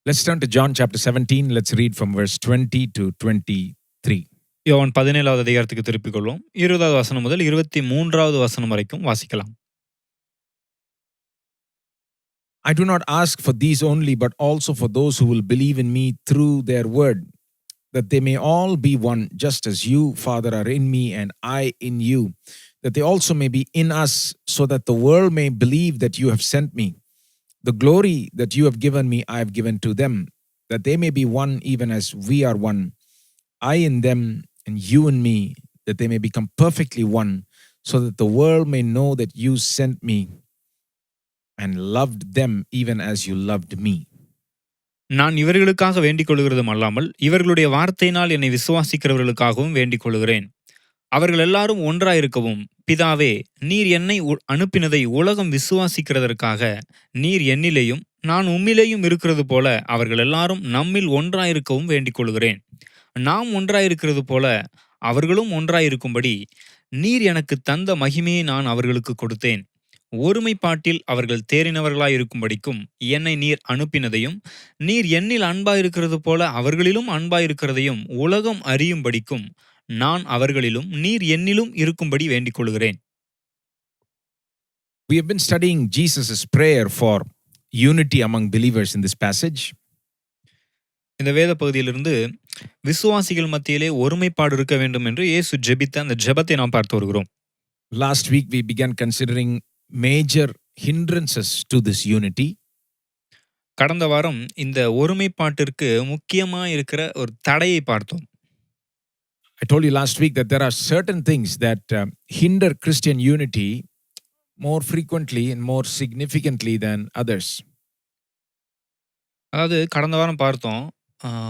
Let's turn to John chapter 17. Let's read from verse 20 to 23. யோவான் 17வது அதிகாரத்துக்கு திருப்பிக் கொள்வோம். 20வது வசனம் முதல் 23வது வசனம் வரைக்கும் வாசிக்கலாம். I do not ask for these only, but also for those who will believe in me through their word, that they may all be one, just as you, Father, are in me and I in you, that they also may be in us, so that the world may believe that you have sent me. The glory that you have given me, I have given to them, that they may be one even as we are one. I in them and you in me, that they may become perfectly one, so that the world may know that you sent me and loved them even as you loved me. நான் இவர்களுக்காக வேண்டிக் கொள்கிறதும் அல்லாமல் இவர்களுடைய வார்த்தையினால் என்னை விசுவாசிக்கிறவர்களுக்காகவும் வேண்டிக் கொள்கிறேன். அவர்கள் எல்லாரும் ஒன்றாயிருக்கவும், பிதாவே, நீர் என்னை அனுப்பினதை உலகம் விசுவாசிக்கிறதற்காக நீர் என்னிலேயும் நான் உம்மிலேயும் இருக்கிறது போல அவர்கள் எல்லாரும் நம்மில் ஒன்றாயிருக்கவும் வேண்டிக் கொள்கிறேன். நாம் ஒன்றாயிருக்கிறது போல அவர்களும் ஒன்றாயிருக்கும்படி நீர் எனக்கு தந்த மகிமையை நான் அவர்களுக்கு கொடுத்தேன். ஒருமைப்பாட்டில் அவர்கள் தேறினவர்களாயிருக்கும்படிக்கும் என்னை நீர் அனுப்பினதையும் நீர் என்னில் அன்பாயிருக்கிறது போல அவர்களிலும் அன்பாயிருக்கிறதையும் உலகம் அறியும்படிக்கும் நான் அவர்களிலும் நீர் என்னிலும் இருக்கும்படி வேண்டிக் கொள்கிறேன். We have been studying Jesus' prayer for unity among believers in this passage. இந்த வேத பகுதியிலிருந்து விசுவாசிகள் மத்தியிலே ஒருமைப்பாடு இருக்க வேண்டும் என்று இயேசு ஜெபித்த அந்த ஜெபத்தை நாம் பார்த்து வருகிறோம். Last week we began considering major hindrances to this unity. கடந்த வாரம் இந்த ஒருமைப்பாட்டிற்கு முக்கியமா இருக்கிற ஒரு தடையை பார்த்தோம். I told you last week that there are certain things that hinder Christian unity more frequently and more significantly than others. அதாவது கடந்த வாரம் பார்த்தோம்,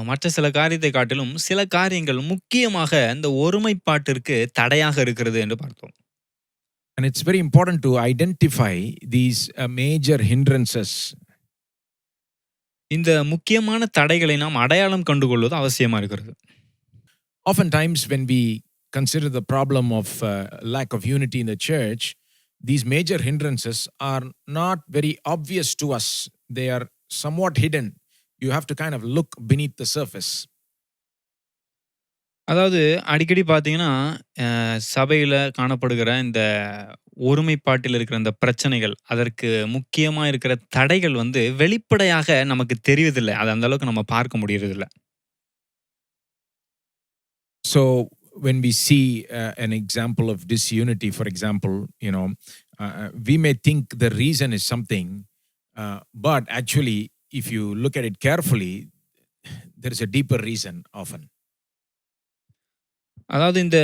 மற்ற சில காரியத்தை காட்டிலும் சில காரியங்கள் முக்கியமாக இந்த ஒருமைப்பாட்டிற்கு தடையாக இருக்கிறது என்று பார்த்தோம். And it's very important to identify these major hindrances. இந்த முக்கியமான தடைகளை நாம் அடையாளம் கண்டுகொள்வது அவசியமா இருக்கிறது. Oftentimes when we consider the problem of lack of unity in the church, these major hindrances are not very obvious to us. They are somewhat hidden. You have to kind of look beneath the surface. அதாவது அடிக்கடி பார்த்தீங்கன்னா, சபையில் காணப்படுகிற இந்த ஒருமைப்பாட்டில் இருக்கிற இந்த பிரச்சனைகள், அதற்கு முக்கியமாக இருக்கிற தடைகள் வெளிப்படையாக நமக்கு தெரிவதில்லை. அது அந்த அளவுக்கு நம்ம பார்க்க முடியறதில்லை. So when we see an example of disunity, for example, we may think the reason is something, but actually, if you look at it carefully, there is a deeper reason often. அதாவது இந்த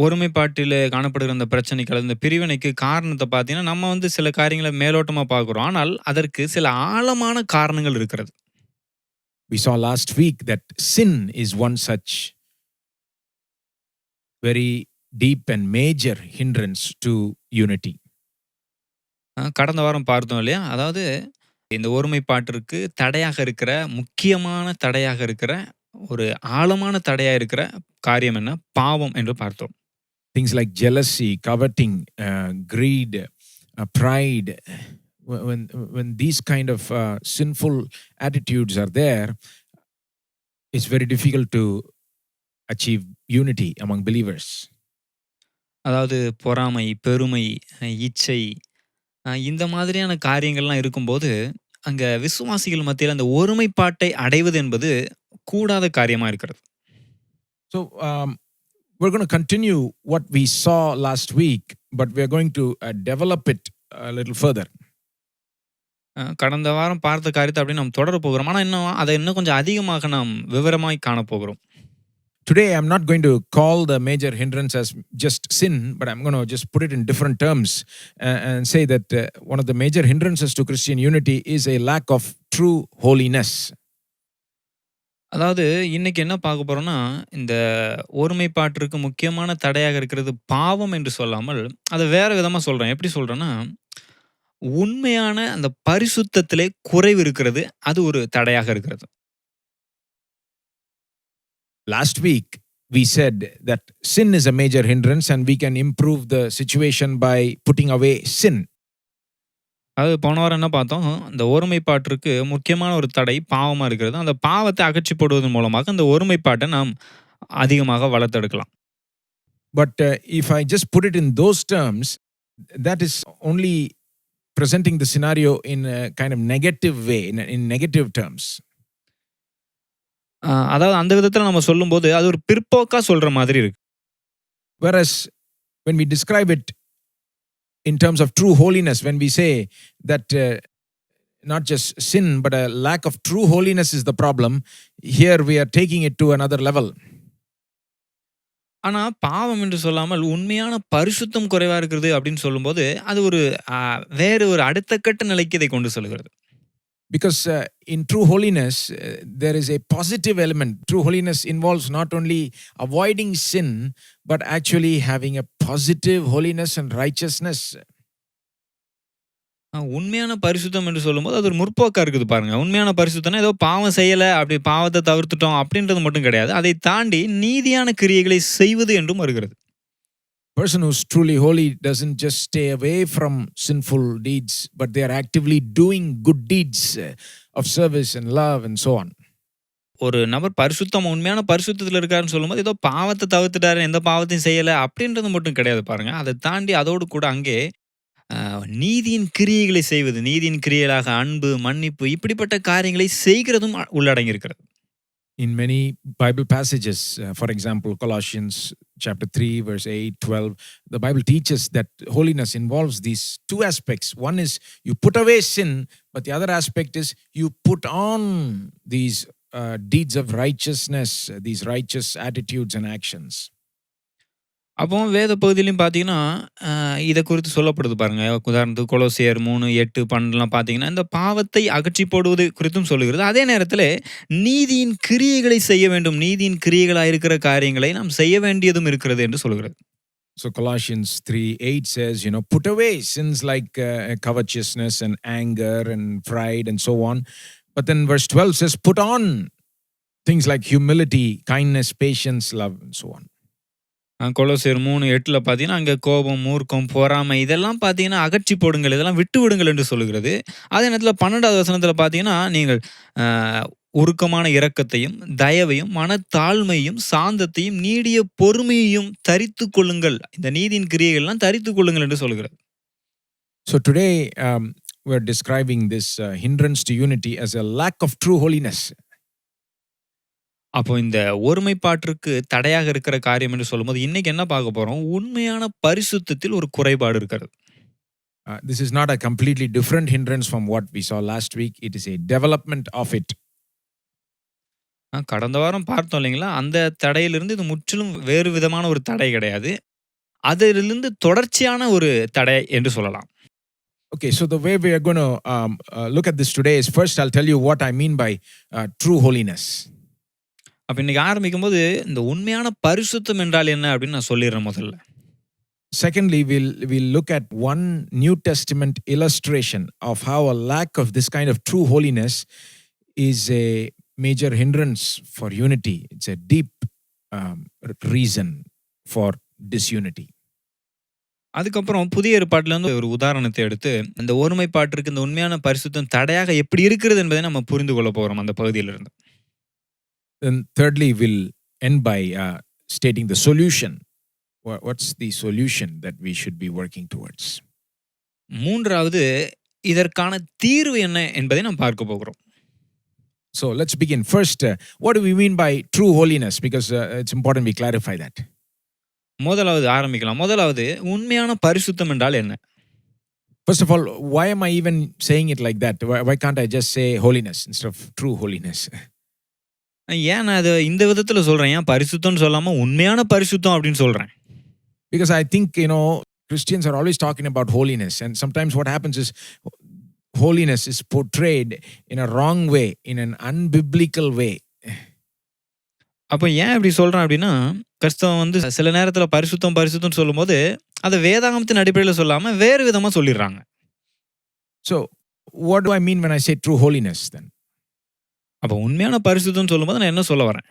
ஒருமைப்பாட்டில் காணப்படுகிற இந்த பிரச்சனைகள், இந்த பிரிவினைக்கு காரணத்தை பார்த்தீங்கன்னா, நம்ம சில காரியங்களை மேலோட்டமாக பார்க்குறோம். ஆனால் அதற்கு சில ஆழமான காரணங்கள் இருக்கிறது. We saw last week that sin is one such very deep and major hindrance to unity. கடந்த வாரம் பார்த்தோம் இல்லையா? அதாவது இந்த ஒருமைப்பாட்டிற்கு தடையாக இருக்கிற, முக்கியமான தடையாக இருக்கிற, ஒரு ஆழமான தடையாக இருக்கிற காரியம் என்ன? பாவம் என்று பார்த்தோம். Things like jealousy, coveting, greed, pride. When these kind of sinful attitudes are there, it's very difficult to achieve unity among believers. அதாவது பொறாமை, பெருமை, இச்சை, இந்த மாதிரியான காரியங்கள்லாம் இருக்கும்போது அங்க விசுவாசிகள் மத்தியில் அந்த ஒருமைப்பாட்டை அடைவது என்பது கூடாத காரியமா இருக்கிறது. So we're going to continue what we saw last week, but we're going to develop it a little further. கடந்த வாரம் பார்த்த காரியத்தை அப்படியே நாம் தொடர போகிறோம். ஆனால் அதை இன்னும் கொஞ்சம் அதிகமாக நாம் விவரமாய் காண போகிறோம். Today I'm not going to call the major hindrance as just sin, but I'm going to just put it in different terms and say that one of the major hindrances to Christian unity is a lack of true holiness. அதாவது இன்னைக்கு என்ன பார்க்க போறோம்னா, இந்த ஒருமைப்பாட்டிற்கு முக்கியமான தடையாக இருக்கிறது பாவம் என்று சொல்லாமல் அதை வேற விதமா சொல்றேன். எப்படி சொல்றேன்னா, உண்மையான அந்த பரிசுத்தத்திலே குறைவு இருக்கிறது, அது ஒரு தடையாக இருக்கிறது. Last week we said that sin is a major hindrance and we can improve the situation by putting away sin. அது போன வாரம் என்ன பார்த்தோம்? இந்த ஒருமைப்பாட்டிற்கு முக்கியமான ஒரு தடை பாவமா இருக்கிறது. அந்த பாவத்தை அகற்றி போடுவதன் மூலமாக அந்த ஒருமைப்பாட்டை நாம் அதிகமாக வளர்த்தெடுக்கலாம். But if I just put it in those terms, that is only presenting the scenario in a kind of negative way, in negative terms. அதாவது அந்த விதத்துல நம்ம சொல்லும்போது, அது ஒரு பிற்போக்கா சொல்ற மாதிரி இருக்கு. Whereas when we describe it in terms of true holiness, when we say that not just sin, but a lack of true holiness is the problem, here we are taking it to another level. ஆனா, பாவம் என்று சொல்லாமல் உண்மையான பரிசுத்தம் குறைவா இருக்கிறது அப்படின்னு சொல்லும்போது, அது ஒரு வேறு ஒரு அடுத்த கட்ட நிலைக்கு இதை கொண்டு செல்கிறது. Because in true holiness, there is a positive element. True holiness involves not only avoiding sin, but actually having a positive holiness and righteousness. உண்மையான பரிசுத்தம் என்று சொல்லும்போது, அது ஒரு முற்போக்கா இருக்குது பாருங்க. உண்மையான பரிசுத்தம்னா ஏதோ பாவம் செய்யல, அப்படி பாவத்தை தவிர்த்துட்டோம் அப்படின்றது மட்டும் கிடையாது. அதை தாண்டி நீதியான கிரியைகளை செய்வது என்றும் வருகிறது. Person who's truly holy doesn't just stay away from sinful deeds, but they are actively doing good deeds of service and love and so on. ஒரு நபர் பரிசுத்தம் உண்மையான பரிசுத்தத்தில் இருக்காருன்னு சொல்லும்போது, ஏதோ பாவத்தை தவிர்த்துட்டாரு, எந்த பாவத்தையும் செய்யல அப்படின்றது மட்டும் கிடையாது பாருங்க. அதை தாண்டி அதோடு கூட அங்கே நீதியின் கிரியைகளை செய்வது, நீதியின் கிரியைகளாக அன்பு, மன்னிப்பு இப்படிப்பட்ட காரியங்களை செய்கிறதும் உள்ளடங்கி இருக்கிறது. In many Bible passages, for example, Colossians chapter 3, verse 8, 12, the Bible teaches that holiness involves these two aspects. One is you put away sin, but the other aspect is you put on these deeds of righteousness, these righteous attitudes and actions. அப்போ வேத பகுதியிலும் பார்த்தீங்கன்னா, இதை குறித்து சொல்லப்படுது பாருங்க. உதாரணத்துக்கு கொலோசியர் 3, 8, 12லாம் பார்த்தீங்கன்னா, இந்த பாவத்தை அகற்றி போடுவது குறித்தும் சொல்லுகிறது. அதே நேரத்திலே நீதியின் கிரியைகளை செய்ய வேண்டும். நீதியின் கிரியைகளாக இருக்கிற காரியங்களை நாம் செய்ய வேண்டியதும் இருக்கிறது என்று சொல்கிறது. So Colossians 3:8 says, put away sins like covetousness and anger and pride and so on. But then verse 12 says, put on things like humility, kindness, patience, love and so on. கொலோசியர் 3:8 பார்த்தீங்கன்னா, அங்கே கோபம், மூர்க்கம், பொறாமை இதெல்லாம் பார்த்தீங்கன்னா அகற்றி போடுங்கள், இதெல்லாம் விட்டு விடுங்கள் என்று சொல்லுகிறது. அதே நேரத்தில் 12வது வசனத்தில் பார்த்தீங்கன்னா, நீங்கள் உருக்கமான இரக்கத்தையும், தயவையும், மனத்தாழ்மையும், சாந்தத்தையும், நீடிய பொறுமையையும் தரித்து கொள்ளுங்கள். இந்த நீதியின் கிரியைகள்லாம் தரித்து கொள்ளுங்கள் என்று சொல்கிறது. So today we're describing this hindrance to unity as a lack of true holiness. அப்போ இந்த ஒருமைப்பாட்டிற்கு தடையாக இருக்கிற காரியம் என்று சொல்லும்போது இன்னைக்கு என்ன பார்க்க போறோம்? உண்மையான பரிசுத்தத்தில் ஒரு குறைபாடு இருக்கிறது. This is not a completely different hindrance from what we saw last week. It is a development of it. கடந்த வாரம் பார்த்தோம் இல்லைங்களா? அந்த தடையிலிருந்து இது முற்றிலும் வேறு விதமான ஒரு தடை கிடையாது. அதிலிருந்து தொடர்ச்சியான ஒரு தடை என்று சொல்லலாம். Okay, so the way we are going to look at this today is first I'll tell you what I mean by true holiness. அப்ப இன்னைக்கு ஆரம்பிக்கும்போது இந்த உண்மையான பரிசுத்தம் என்றால் என்ன அப்படின்னு நான் சொல்லிடுறேன் முதல்ல. Secondly, we'll look at one New Testament illustration of how a lack of this kind of true holiness is a major hindrance for unity. It's a deep reason for disunity. அதுக்கப்புறம் புதிய ஏற்பாட்டில இருந்து ஒரு உதாரணத்தை எடுத்து இந்த ஒருமைப்பாட்டிற்கு இந்த உண்மையான பரிசுத்தம் தடையாக எப்படி இருக்கிறது என்பதை நம்ம புரிந்து கொள்ள போறோம் அந்த பகுதியிலிருந்து. Then thirdly, we'll end by stating the solution. What's the solution that we should be working towards? மூன்றாவது இதற்கான தீர்வு என்ன என்பதை நாம் பார்க்க போகிறோம். So let's begin. First, what do we mean by true holiness? Because it's important we clarify that. முதலாவது ஆரம்பிக்கலாம். முதலாவது உண்மையான பரிசுத்தம் என்றால் என்ன? First of all, why am I even saying it like that? Why can't I just say holiness instead of true holiness? ஏன் நான் அதை இந்த விதத்தில் சொல்றேன்? ஏன் பரிசுத்தம்னு சொல்லாம உண்மையான பரிசுத்தம் அப்படின்னு சொல்றேன்? Because I think, Christians are always talking about holiness, and sometimes what happens is holiness is portrayed in a wrong way, in an unbiblical way. அப்போ ஏன் இப்படி சொல்றேன் அப்படின்னா, கிறிஸ்தவம் வந்து சில நேரத்தில் பரிசுத்தம் சொல்லும்போது அதை வேதாகமத்தின் அடிப்படையில் சொல்லாம வேறு விதமா சொல்லிடுறாங்க. So what do I mean when I say true holiness then? அப்போ உண்மையான பரிசுத்தம் சொல்லும்போது நான் என்ன சொல்ல வரேன்?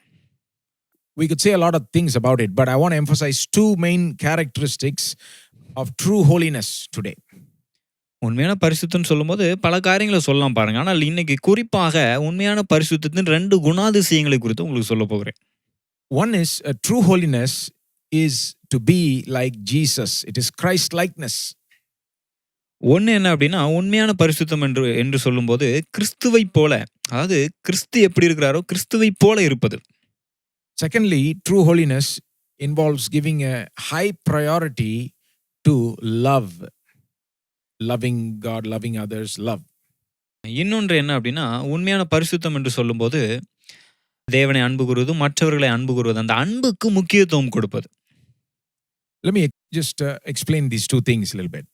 We could say a lot of things about it, but I want to emphasize two main characteristics of true holiness today. உண்மையான பரிசுத்தம்னு சொல்லும்போது பல காரியங்கள சொல்லலாம் பாருங்க. ஆனால் இன்னைக்கு குறிப்பாக உண்மையான பரிசுத்தத்தின் 2 குணாதிசயங்களை குறித்து உங்களுக்கு சொல்லப் போகிறேன். One is true holiness is to be like Jesus. It is Christ likeness. ஒண்ணு என்ன அப்படின்னா, உண்மையான பரிசுத்தம் என்று என்று சொல்லும்போது கிறிஸ்துவைப் போல, அதாவது கிறிஸ்து எப்படி இருக்கிறாரோ கிறிஸ்துவைப் போல இருப்பது. Secondly, true holiness involves giving a high priority to love. Loving God, loving others, love. இன்னொன்று என்ன அப்படின்னா, உண்மையான பரிசுத்தம் என்று சொல்லும்போது தேவனை அன்பு கூறுவது, மற்றவர்களை அன்பு கூறுவது. அந்த அன்புக்கு முக்கியத்துவம் கொடுப்பது. Let me just explain these two things a little bit.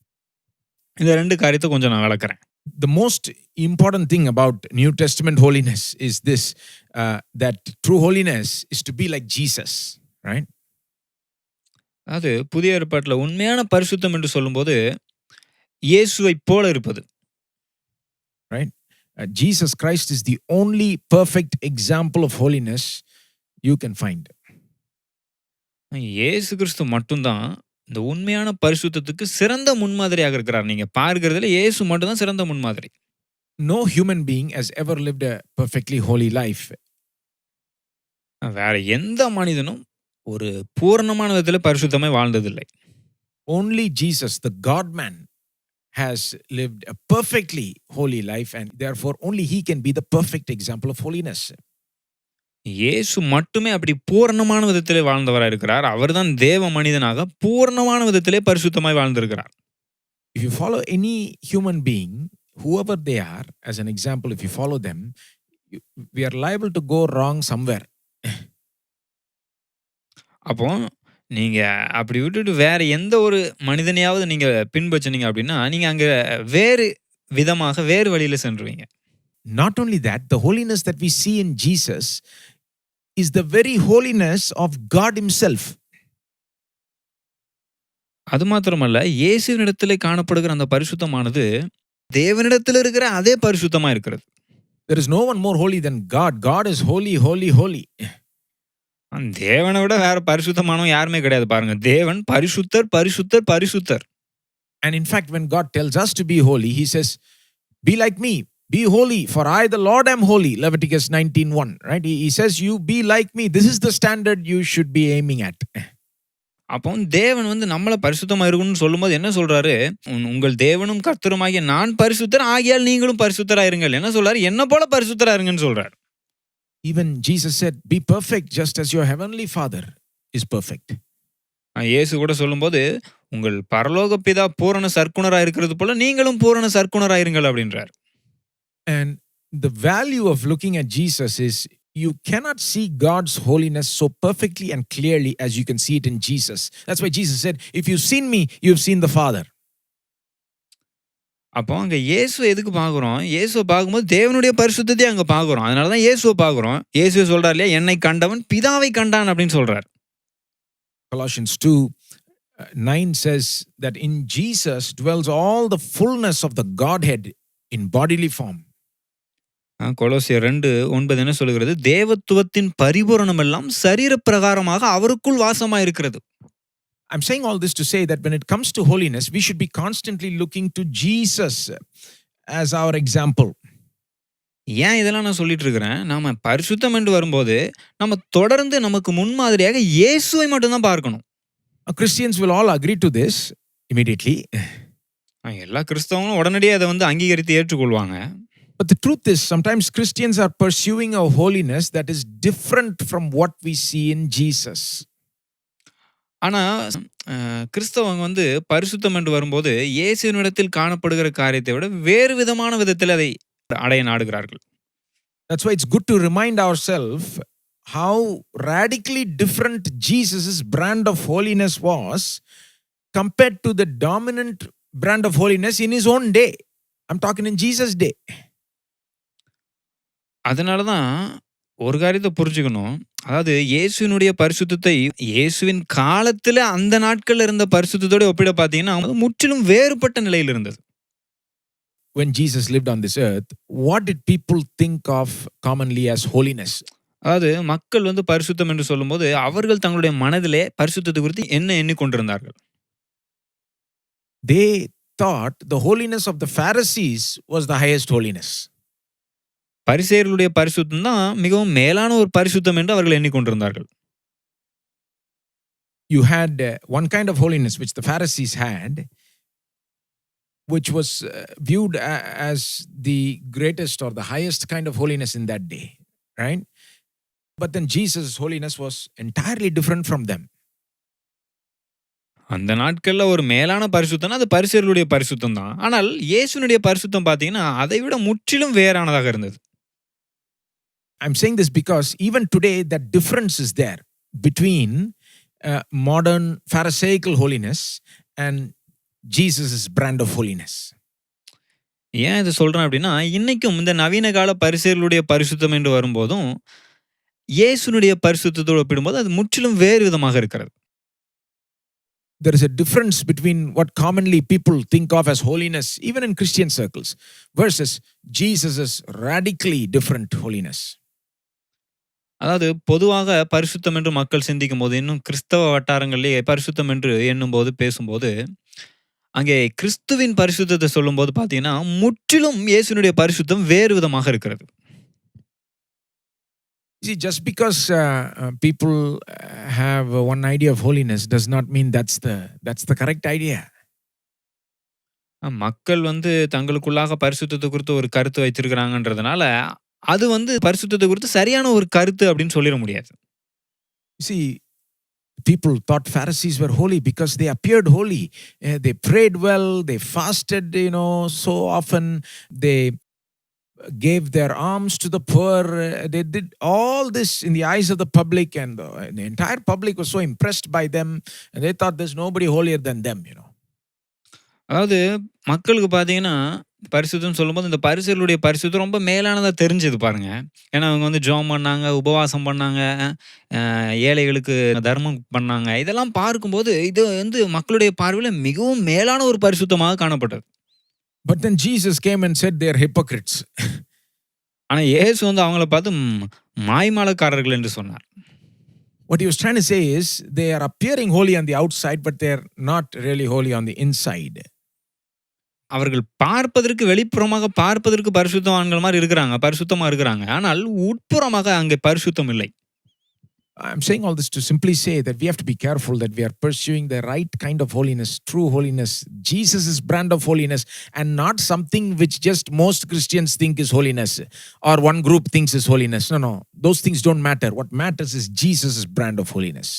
இந்த 2 காரியத்தை கொஞ்சம் நான் விளக்குறேன். The most important thing about New Testament holiness is this, that true holiness is to be like Jesus, right? அது புதிய ஏற்பாட்டில உண்மையான பரிசுத்தம் என்று சொல்லும்போது இயேசுவைப் போல இருப்பது. Right? Jesus Christ is the only perfect example of holiness you can find. இயேசு கிறிஸ்து மட்டும்தான் இந்த உண்மையான பரிசுத்தத்துக்கு சிறந்த முன்மாதிரியாக இருக்கிறார். நீங்க பார்க்கிறதுல இயேசு மட்டும்தான் சிறந்த முன்மாதிரி. No human being has ever lived a perfectly holy life. வேற எந்த மனிதனும் ஒரு பூரணமான விதத்துல பரிசுத்தமாய் வாழ்ந்ததில்லை. Only Jesus, the God man, has lived a perfectly holy life, and therefore only he can be the perfect example of holiness. இயேசு மட்டுமே அப்படி பூரணமான விதத்திலே வாழ்ந்தவராய் இருக்கிறார். அவர்தான் தேவ மனிதனாக பூரணமான விதத்திலே பரிசுத்தமாய் வாழ்ந்திருக்கிறார். If you follow any human being, whoever they are, as an example, if you follow them, we are liable to go wrong somewhere. அப்போ நீங்க அப்படி விட்டுட்டு வேற எந்த ஒரு மனிதனையாவது நீங்க பின்பற்றினீங்க அப்படின்னா, நீங்க அங்க வேறு விதமாக வேறு வழியில சென்றுவீங்க. Not only that, the holiness that we see in Jesus is the very holiness of God himself. அது மாத்திரமல்ல, இயேசுவினிடத்திலே காணப்படுகிற அந்த பரிசுத்தமானது தேவனிடத்தில் இருக்கிற அதே பரிசுத்தமா இருக்கிறது. There is no one more holy than God. God is holy, holy, holy. தேவனை விட வேற பரிசுத்தமானவன் யாருமே கிடையாது பாருங்க. தேவன் பரிசுத்தர், பரிசுத்தர், பரிசுத்தர். And in fact, when God tells us to be holy, he says, be like me, be holy, for I, the Lord, am holy. Leviticus 19:1, right? He says, you be like me. This is the standard you should be aiming at. அப்போ தேவன் வந்து நம்மள பரிசுத்தமா இருக்கணும்னு சொல்லும்போது என்ன சொல்றாரு? உங்கள் தேவனும் கர்த்தருமாகிய நான் பரிசுத்தர், ஆகையால் நீங்களும் பரிசுத்தராயிருங்கள். என்ன சொல்றாரு? என்ன போல பரிசுத்தராயிருங்கன்னு சொல்றாரு. Even Jesus said, be perfect just as your heavenly Father is perfect. இயேசு கூட சொல்லும்போது உங்கள் பரலோக பிதா பூரண சற்குணரா இருக்கிறது போல நீங்களும் பூரண சற்குணராயிருங்கள் அப்படின்றார். And the value of looking at Jesus is you cannot see God's holiness so perfectly and clearly as you can see it in Jesus. That's why Jesus said, if you've seen me, you've seen the Father. அப்போ அங்க இயேசுவை எதுக்கு பார்க்கிறோம்? இயேசுவை பார்க்கும்போது தேவனுடைய பரிசுத்தத்தை அங்க பார்க்கிறோம். அதனால தான் இயேசுவை பார்க்கிறோம். இயேசுவே சொல்றார் இல்லையா, என்னை கண்டவன் பிதாவை கண்டான் அப்படின்னு சொல்றார். Colossians 2:9 says that in Jesus dwells all the fullness of the Godhead in bodily form. கொலோசியர் 2:9 என்ன சொல்கிறது? தேவத்துவத்தின் பரிபூரணம் எல்லாம் சரீர பிரகாரமாக அவருக்குள் வாசமா இருக்கிறது. I'm saying all this to say that when it comes to holiness, we should be constantly looking to Jesus as our example. ஏன் இதெல்லாம் நான் சொல்லிட்டு இருக்கிறேன்? நாம பரிசுத்தம் என்று வரும்போது நம்ம தொடர்ந்து நமக்கு முன்மாதிரியாக இயேசுவை மட்டும்தான் பார்க்கணும். Christians will all agree to this immediately. எல்லா கிறிஸ்தவங்களும் உடனடியே அதை வந்து அங்கீகரித்து ஏற்றுக்கொள்வாங்க. But the truth is, sometimes Christians are pursuing a holiness that is different from what we see in Jesus. ஆனா கிறிஸ்தவங்க வந்து பரிசுத்தம் என்று வரும்போது இயேசுவினிடத்தில் காணப்படுகிற காரியத்தை விட வேறு விதமான விதத்தில் அதை அடைய நாடுகிறார்கள். That's why it's good to remind ourselves how radically different Jesus' brand of holiness was compared to the dominant brand of holiness in his own day. I'm talking in Jesus' day. அதனால தான் ஒரு காரியத்தை புரிஞ்சுக்கணும். அதாவது இயேசுவினுடைய பரிசுத்தத்தை இயேசுவின் காலத்துல அந்த நாட்கள்ல இருந்த பரிசுத்தத்தோட ஒப்பிட பார்த்தீங்கன்னா அது முற்றிலும் வேறுபட்ட நிலையில் இருந்தது. When Jesus lived on this earth, what did people think of commonly as holiness? அதாவது மக்கள் வந்து பரிசுத்தம் என்று சொல்லும்போது அவர்கள் தங்களுடைய மனதிலே பரிசுத்தத்தை குறித்து என்ன எண்ணிக்கொண்டிருந்தார்கள்? They thought the holiness of the Pharisees was the highest holiness. பரிசேயர்களுடைய பரிசுத்தம் தான் மிகவும் மேலான ஒரு பரிசுத்தம் என்று அவர்கள் எண்ணிக்கொண்டிருந்தார்கள். You had one kind of holiness which the Pharisees had, which was viewed as the greatest or the highest kind of holiness in that day, right? But then Jesus' holiness was entirely different from them. அந்த நாட்கள்ல ஒரு மேலான பரிசுத்தம்னா அது பரிசேயர்களுடைய பரிசுத்தம் தான். ஆனால் இயேசுனுடைய பரிசுத்தம் பார்த்தீங்கன்னா அதை விட முற்றிலும் வேறானதாக இருந்தது. I'm saying this because even today that difference is there between modern Pharisaical holiness and Jesus' brand of holiness. ஏன் இதை சொல்றேன் அப்படின்னா, இன்னைக்கும் இந்த நவீன கால பரிசேயர்களுடைய பரிசுத்தம் என்று வரும்போதும் இயேசுனுடைய பரிசுத்தத்தோடு ஒப்பிடும்போது அது முற்றிலும் வேறு விதமாக இருக்கிறது. There is a difference between what commonly people think of as holiness, even in Christian circles, versus Jesus' radically different holiness. அதாவது பொதுவாக பரிசுத்தம் என்று மக்கள் சிந்திக்கும் போது, இன்னும் கிறிஸ்தவ வட்டாரங்களிலே பரிசுத்தம் என்று எண்ணும்போது பேசும்போது, அங்கே கிறிஸ்துவின் பரிசுத்தத்தை சொல்லும்போது பார்த்தீங்கன்னா முற்றிலும் இயேசுனுடைய பரிசுத்தம் வேறு விதமாக இருக்கிறது. See, just because people have one idea of holiness does not mean that's the correct idea. மக்கள் தங்களுக்குள்ளாக பரிசுத்தத்தை குறித்து ஒரு கருத்து வைத்திருக்கிறாங்கன்றதுனால அது பரிசுத்தத்தை குறித்து சரியான ஒரு கருத்து அப்படின்னு சொல்லிட முடியாது. See, people thought Pharisees were holy because they appeared holy. They prayed well, they fasted, so often. They gave their alms to the poor. They did all this in the eyes of the public, and the entire public was so impressed by them, and they thought there's nobody holier than them. அதாவது மக்களுக்கு பார்த்தீங்கன்னா பரிசுத்தம் சொல்லும்போது இந்த பரிசேயர்களுடைய பரிசுத்தம் ரொம்ப மேலானதாக தெரிஞ்சது பாருங்க. ஏன்னா அவங்க ஜெபம் பண்ணாங்க, உபவாசம் பண்ணாங்க, ஏழைகளுக்கு தர்மம் பண்ணாங்க. இதெல்லாம் பார்க்கும்போது இது மக்களுடைய பார்வையில் மிகவும் மேலான ஒரு பரிசுத்தமாக காணப்பட்டது. But then Jesus came and said they are hypocrites. ஆனா இயேசு அவங்கள பார்த்து மாய்மாலக்காரர்கள் என்று சொன்னார். What he was trying to say is they are appearing holy on the outside, but they are not really holy on the inside. அவர்கள் பார்ப்பதற்கு வெளிப்புறமாக பார்ப்பதற்கு பரிசுத்தவான்கள் மாதிரி இருக்கிறாங்க, பரிசுத்தமா இருக்கிறாங்க. ஆனால் உட்புறமாக அங்கே பரிசுத்தம் இல்லை. I'm saying all this to simply say that we have to be careful that we are pursuing the right kind of holiness, true holiness, Jesus' brand of holiness, and not something which just most Christians think is holiness or one group thinks is holiness. No. Those things don't matter. What matters is Jesus' brand of holiness.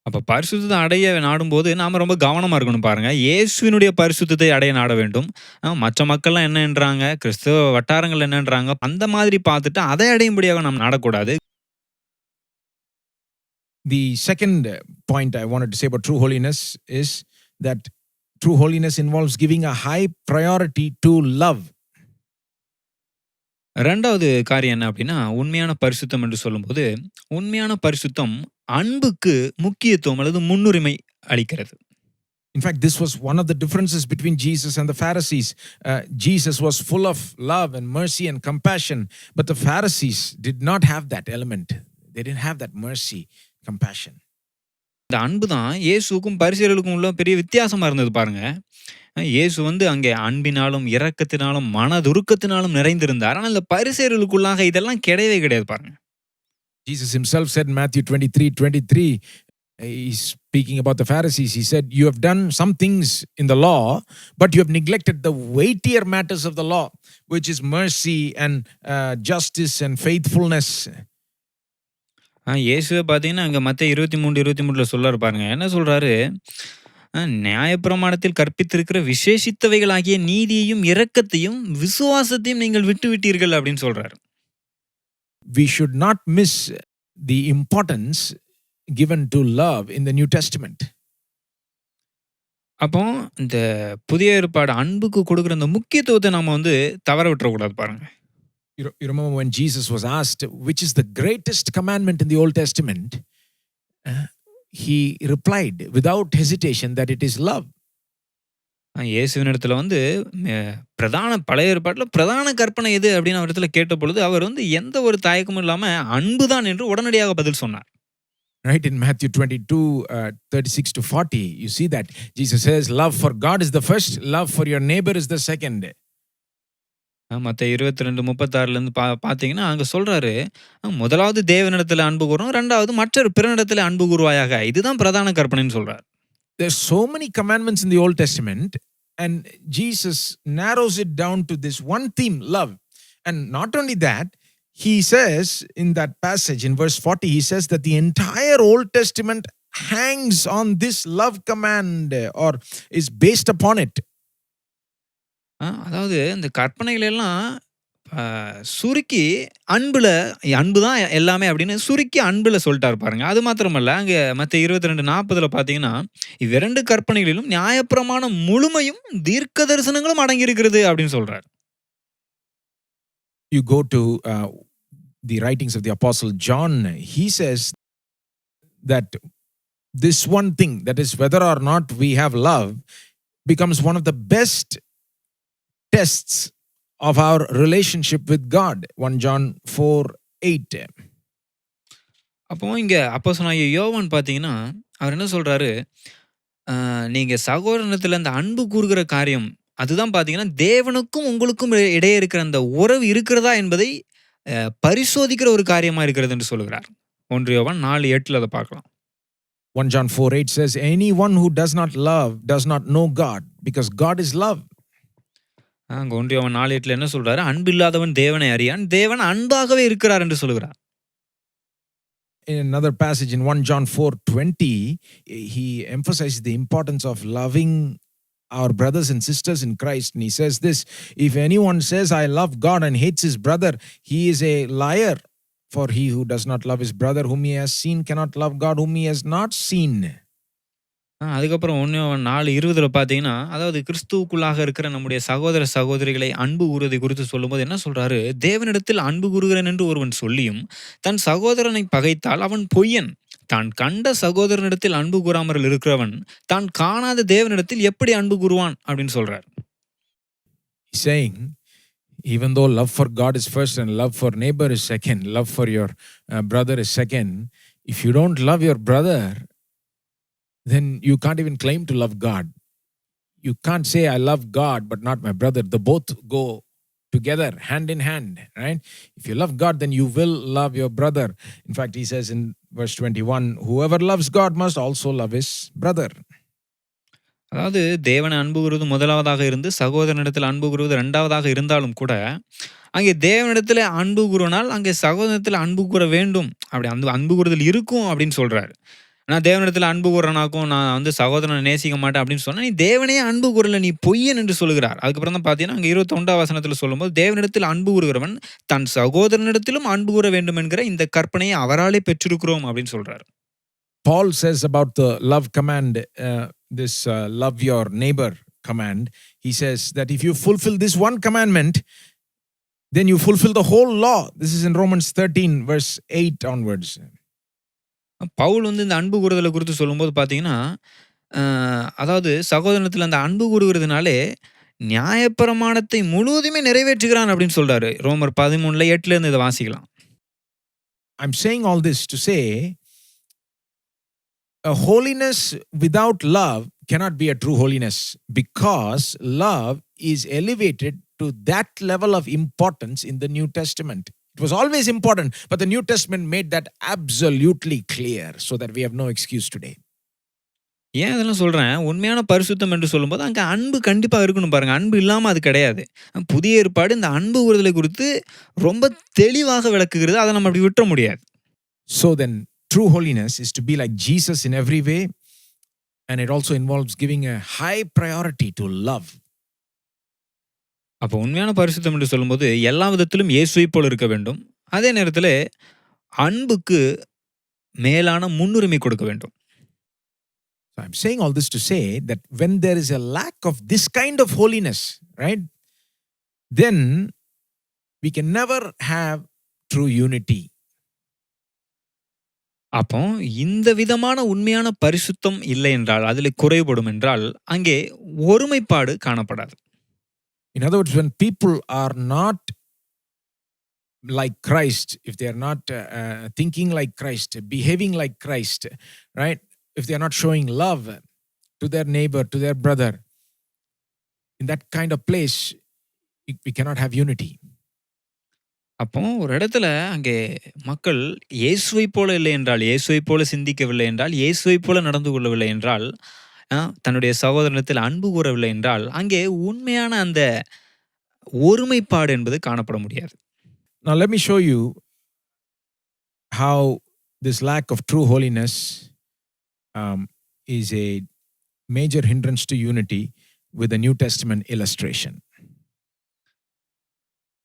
அப்ப பரிசுத்தத்தை அடைய நாடும்போது நாம ரொம்ப கவனமா இருக்கணும் பாருங்க. இயேசுவினுடைய பரிசுத்தத்தை அடைய நாட வேண்டும். மற்ற மக்கள்லாம் என்னன்றாங்க, கிறிஸ்தவ வட்டாரங்கள் என்னன்றாங்க, அந்த மாதிரி பார்த்துட்டு அதை அடையும்படியாக நாம் நாடக்கூடாது. The second point I wanted to say about true holiness is that true holiness involves giving a high priority to love. ரெண்டாவது காரியம் என்ன அப்படின்னா, உண்மையான பரிசுத்தம் என்று சொல்லும்போது, உண்மையான பரிசுத்தம் அன்புக்கு முக்கியத்துவம் அல்லது முன்னுரிமை அளிக்கிறது. In fact, this was one of the differences between Jesus and the Pharisees. Jesus was full of love and mercy and compassion, but the Pharisees did not have that element. They didn't have that mercy, compassion. இந்த அன்பு தான் இயேசுக்கும் பரிசேயர்களுக்கும் உள்ள பெரிய வித்தியாசமா இருந்தது பாருங்க. இயேசு அங்கே அன்பினாலும் இரக்கத்தினாலும் மனதுருக்கத்தினாலும் நிறைந்திருந்தார். ஆனால் இந்த பரிசேயர்களுக்குள்ளாக இதெல்லாம் கிடையவே கிடையாது பாருங்க. Jesus himself said in Matthew 23:23, he's speaking about the Pharisees. He said, "You have done some things in the law, but you have neglected the weightier matters of the law, which is mercy and justice and faithfulness." இயேசுவே பார்த்தீங்கன்னா அங்கே மத்தேயு 23:23 சொல்றாரு பாருங்க. என்ன சொல்றாரு? நியாயப்பிரமாணத்தில் கற்பித்திருக்கிற விசேஷித்தவைகளாகிய நீதியையும் இரக்கத்தையும் விசுவாசத்தையும் நீங்கள் விட்டு விட்டீர்கள் அப்படின்னு சொல்றாரு. We should not miss the importance given to love in the New Testament. அப்போ இந்த புதிய ஏற்பாடு அன்புக்கு கொடுக்கிற அந்த முக்கியத்துவத்தை நாம தவற விட்டுறக்கூடாது பாருங்க. You remember when Jesus was asked which is the greatest commandment in the Old Testament, he replied without hesitation that it is love. இயேசுவின் இடத்துல பிரதான பழைய ஏற்பாட்டில் பிரதான கற்பனை எது அப்படின்னு அவர் இடத்துல கேட்ட பொழுது அவர் எந்த ஒரு தயக்கமும் இல்லாம அன்புதான் என்று உடனடியாக பதில் சொன்னார். Right, in Matthew 22, 36 to 40, you see that Jesus says, love for God is the first, love for your neighbor is the second. மத்தேயு 22:36 பார்த்தீங்கன்னா, அங்க சொல்றாரு, முதலாவது தேவனிடத்தில அன்பு கூறணும். 2வது மற்றொரு பிறனிடத்தில அன்பு கூறுவாயாக. இதுதான் பிரதான கற்பனைன்னு சொல்றார். There's so many commandments in the Old Testament, and Jesus narrows it down to this one theme, love. And not only that, he says in that passage in verse 40, he says that the entire Old Testament hangs on this love command or is based upon it. அதாவது இந்த கற்பனைகள் எல்லாம் சுருக்கி அன்பு தான் எல்லாமே அப்படின்னு சுருக்கி அன்புல சொல்லிட்டாரு பாருங்க. அது மாத்திரமல்ல, அங்க மத்தேயு 22:40 பார்த்தீங்கன்னா, இவ்விரண்டு கற்பனைகளிலும் நியாயப்பிரமாணம் முழுமையும் தீர்க்க தரிசனங்களும் அடங்கி இருக்கிறது அப்படின்னு சொல்றாரு. You go to the writings of the Apostle John, he says that this one thing, that is whether or not we have love, becomes one of the best tests of our relationship with God. 1 John 4:8. அப்போ இங்க அப்போஸ்தலனாகிய யோவான் பார்த்தீங்கன்னா, அவர் என்ன சொல்றாரு, நீங்க சகோதரனிடத்துல அந்த அன்பு கூறுகிற காரியம், அதுதான் பார்த்தீங்கன்னா தேவனுக்கும் உங்களுக்கும் இடையே இருக்கிற அந்த உறவு இருக்கிறதா என்பதை பரிசோதிக்கிற ஒரு காரியமா இருக்கிறது என்று சொல்லுகிறார். 1 யோவான் 4:8 அதை பார்க்கலாம். 1 John 4:8 says, anyone who does not love does not know God, because God is love. அங்க 1 யோவான் 4:8 என்ன சொல்றாரு, அன்பு இல்லாதவன் தேவனை அறியான், தேவன் அன்பாகவே இருக்கிறார் என்று சொல்லுகிறார். In another passage in 1 John 4:20, he emphasizes the importance of loving our brothers and sisters in Christ. And he says this, if anyone says, I love God and hates his brother, he is a liar. For he who does not love his brother whom he has seen cannot love God whom he has not seen. அதுக்கப்புறம் 1 யோவான் 4:20 பார்த்தீங்கன்னா, அதாவது கிறிஸ்துவுக்குள்ளாக இருக்கிற நம்முடைய சகோதர சகோதரிகளை அன்பு கூறுவதை குறித்து சொல்லும்போது என்ன சொல்றாரு, தேவனிடத்தில் அன்பு கூறுகிறேன் என்று ஒருவன் சொல்லியும் தன் சகோதரனை பகைத்தால் அவன் பொய்யன். தான் கண்ட சகோதரனிடத்தில் அன்பு கூறாமல் இருக்கிறவன் தான் காணாத தேவனிடத்தில் எப்படி அன்பு கூறுவான் அப்படின்னு சொல்றார். He's saying, even though love for God is first and love for neighbor is second, love for your brother is second, if you don't love your brother, then you can't even claim to love God. You can't say, I love God, but not my brother. The both go together, hand in hand, right? If you love God, then you will love your brother. In fact, he says in verse 21, whoever loves God must also love his brother. அதாவது தேவனை அன்பு கூறுவது முதலாவதாக இருந்து சகோதரனிடத்தில் அன்பு கூறுவது 2வதாக இருந்தாலும் கூட, அங்கே தேவனிடத்தில் அன்பு கூறுவனால் அங்கே சகோதரத்தில் அன்பு கூற வேண்டும். அப்படி அந்த அன்பு கூறுதல் இருக்கும் அப்படின்னு சொல்றாரு. நான் தேவனிடத்தில் அன்பு கூறனாக்கும் நான் சகோதரனை நேசிக்க மாட்டேன் அப்படின்னு சொன்னா, நீ தேவனே அன்பு கூறல, நீ பொய்யன் என்று சொல்லுகிறார். அதுக்கப்புறம் தான் பார்த்தீங்கன்னா அங்கே 21 வசனத்தில் சொல்லும்போது, தேவனிடத்தில் அன்பு கூறுகிறவன் தன் சகோதரனிடத்திலும் அன்பு கூற வேண்டும் என்கிற இந்த கற்பனையை அவராலே பெற்றிருக்கிறோம் அப்படின்னு சொல்றாரு. Paul says about the love command, this love your neighbor command, he says that if you fulfill this one commandment, then you fulfill the whole law. This is in Romans 13 verse 8 onwards. Pavul இந்த அன்பு கூறுதலை குறித்து சொல்லும்போது பார்த்தீங்கன்னா, அதாவது சகோதரத்தில் அந்த அன்பு கூறுகிறதுனாலே நியாயப்பிரமாணத்தை முழுவதுமே நிறைவேற்றுகிறான் அப்படின்னு சொல்றாரு. ரோமர் 13:8 இதை வாசிக்கலாம். I'm saying all this to say, a holiness without love cannot be a true holiness, because love is elevated to that level of importance in the New Testament. It was always important, but the New Testament made that absolutely clear so that we have no excuse today. ஏன் இதெல்லாம் சொல்றேன், உண்மையான பரிசுத்தம் என்று சொல்லும்போது அங்கே அன்பு கண்டிப்பாக இருக்கணும் பாருங்க. அன்பு இல்லாமல் அது கிடையாது. புதிய ஏற்பாடு இந்த அன்பு கூறுதலை குறித்து ரொம்ப தெளிவாக விளக்குகிறது. அதை நம்ம அப்படி விட்டுற முடியாது. So then true holiness is to be like Jesus in every way, and it also involves giving a high priority to love. அப்போ உண்மையான பரிசுத்தம் என்று சொல்லும்போது எல்லா விதத்திலும் இயேசுவை போல இருக்க வேண்டும். அதே நேரத்தில் அன்புக்கு மேலான முன்னுரிமை கொடுக்க வேண்டும். I'm saying all this to say that when there is a lack of this kind of holiness, right, then we can never have true unity. அப்போ இந்த விதமான உண்மையான பரிசுத்தம் இல்லை என்றால், அதில் குறைபடும் என்றால் அங்கே ஒருமைப்பாடு காணப்படாது. In other words, when people are not like Christ, if they are not thinking like Christ, behaving like Christ, right? If they are not showing love to their neighbor, to their brother, in that kind of place, we cannot have unity. அப்போ ஒரு இடத்துல அங்கே மக்கள் இயேசுவைப் போல இல்லை என்றால், இயேசுவைப் போல சிந்திக்கவில்லை என்றால், இயேசுவைப் போல நடந்து கொள்ளவில்லை என்றால், தன்னுடைய சகோதரனிடத்தில் அன்பு கூறவில்லை என்றால், அங்கே உண்மையான அந்த ஒருமைப்பாடு என்பது காணப்பட முடியாது. Now let me show you how this lack of true holiness is a major hindrance to unity with a New Testament illustration.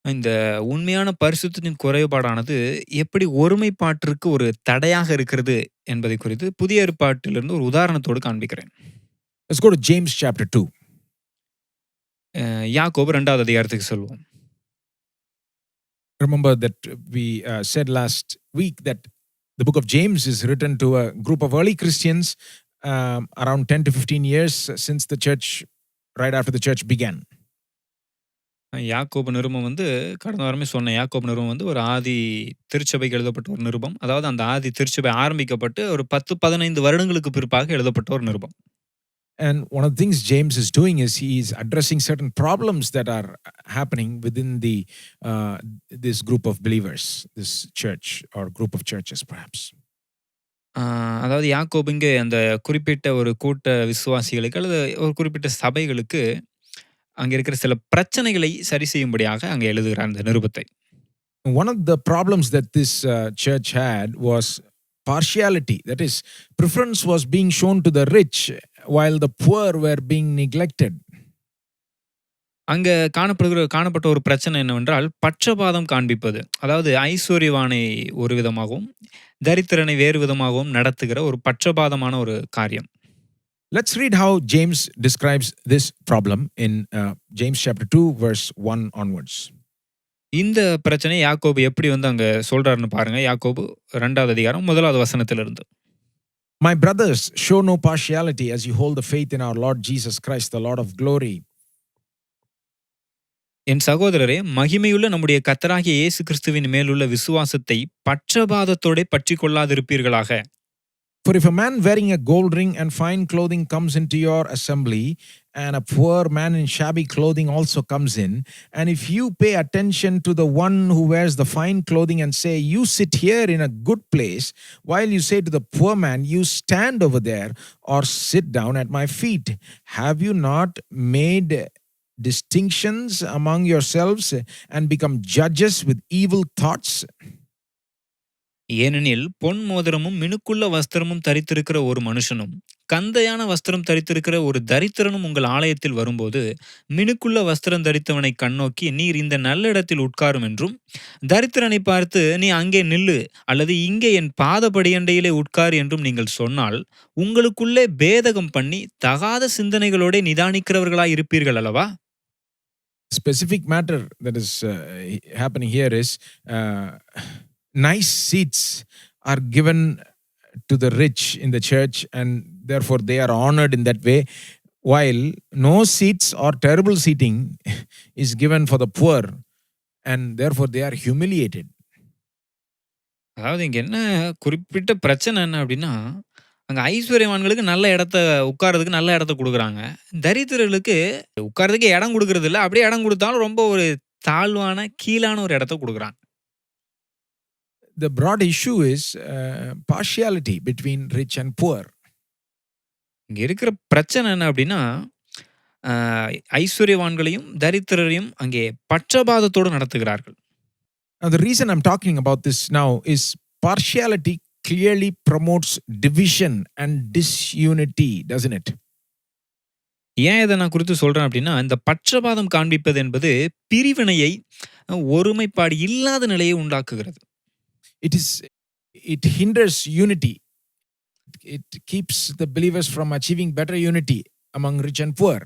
இந்த உண்மையான பரிசுத்தத்தின் குறைபாடானது எப்படி ஒருமைப்பாட்டிற்கு ஒரு தடையாக இருக்கிறது என்பதை குறித்து புதிய ஏற்பாட்டிலிருந்து ஒரு உதாரணத்தோடு காண்பிக்கிறேன். Let's go to James chapter 2. யாக்கோபு 2வது அதிகாரத்துக்கு செல்வோம். Remember that we said last week that the book of James is written to a group of early Christians around 10 to 15 years since the church, right after the church began. யாக்கோபு நிருபம் வந்து கடந்த வாரமே சொன்னேன். யாக்கோபு நிருபம் வந்து ஒரு ஆதி திருச்சபைக்கு எழுதப்பட்ட ஒரு நிருபம். அதாவது அந்த ஆதி திருச்சபை ஆரம்பிக்கப்பட்டு ஒரு 10-15 வருடங்களுக்கு பிற்பாக எழுதப்பட்ட ஒரு நிருபம். And one of the things James is doing is he is addressing certain problems that are happening within this group of believers, this church or group of churches perhaps. அதாவது யாக்கோபு இங்கே அந்த குறிப்பிட்ட ஒரு கூட்ட விசுவாசிகளுக்கு அல்லது ஒரு குறிப்பிட்ட சபைகளுக்கு அங்கே இருக்கிற சில பிரச்சனைகளை சரி செய்யும்படியாக அங்கே எழுதுகிறார் இந்த நிருபத்தை. One of the problems that this church had was partiality. That is, preference was being shown to the rich while the poor were being neglected. அங்க காணப்பட்ட ஒரு பிரச்சனை என்னவென்றால் பட்சபாதம் காண்பிப்பது. அதாவது ஐஸ்வர்யவானை ஒரு விதமாகவும் தரித்திரனை வேறு விதமாகவும் நடத்துகிற ஒரு பட்சபாதமான ஒரு காரியம். Let's read how James describes this problem in James chapter 2 verse 1 onwards. இந்த பிரச்சனை யாக்கோபு எப்படி வந்து அங்க சொல்றாருன்னு பாருங்க. யாக்கோபு 2வது அதிகாரம் 1வது வசனத்திலிருந்து. My brothers, show no partiality as you hold the faith in our Lord Jesus Christ, the Lord of glory. என் சகோதரரே, மகிமையுள்ள நம்முடைய கர்த்தராகிய இயேசு கிறிஸ்துவின் மேலுள்ள விசுவாசத்தை பட்சபாதத்தோட பற்றிக் கொள்ளாதிருப்பீர்களாக. For if a man wearing a gold ring and fine clothing comes into your assembly, and a poor man in shabby clothing also comes in, and if you pay attention to the one who wears the fine clothing and say, you sit here in a good place, while you say to the poor man, you stand over there or sit down at my feet, have you not made distinctions among yourselves and become judges with evil thoughts? ஏனெனில் பொன் மோதிரமும் மினுக்குள்ள வஸ்திரமும் தரித்திருக்கிற ஒரு மனுஷனும் கந்தையான வஸ்திரம் தரித்திருக்கிற ஒரு தரித்திரனும் உங்கள் ஆலயத்தில் வரும்போது மினுக்குள்ள வஸ்திரம் தரித்தவனை கண்ணோக்கி நீர் இந்த நல்ல இடத்தில் உட்காரும் என்றும் தரித்திரனை பார்த்து நீ அங்கே நில்லு அல்லது இங்கே என் பாதபடியண்டையிலே உட்கார் என்றும் நீங்கள் சொன்னால் உங்களுக்குள்ளே பேதகம் பண்ணி தகாத சிந்தனைகளோட நிதானிக்கிறவர்களாய் இருப்பீர்கள் அல்லவா? Specific matter that is happening here is nice seats are given to the rich in the church and therefore they are honored in that way, while no seats or terrible seating is given for the poor and therefore they are humiliated. அதாவது இங்க என்ன குறிப்பிட்ட பிரச்சனை என்ன அப்படின்னா, அங்க ஐஸ்வர்யவான்களுக்கு நல்ல இடத்த உட்கார்றதுக்கு நல்ல இடத்த கொடுக்குறாங்க. தரித்திரர்களுக்கு உட்கார்றதுக்கு இடம் கொடுக்கறது இல்லை. அப்படியே இடம் கொடுத்தாலும் ரொம்ப ஒரு தாழ்வான கீழான ஒரு இடத்த கொடுக்குறாங்க. The broad issue is partiality between rich and poor. இங்க இருக்கிற பிரச்சனை என்ன அப்படின்னா, ஐஸ்வர்யவான்களையும் தரித்திரரையும் அங்கே பட்சபாதத்தோடு நடத்துகிறார்கள். Now the reason I'm talking about this now is partiality clearly promotes division and disunity, doesn't it? ஏன் இதை நான் குறித்து சொல்றேன் அப்படின்னா, இந்த பட்சபாதம் காண்பிப்பது என்பது பிரிவினையை, ஒருமைப்பாடு இல்லாத நிலையை உண்டாக்குகிறது. It hinders unity. It keeps the believers from achieving better unity among rich and poor.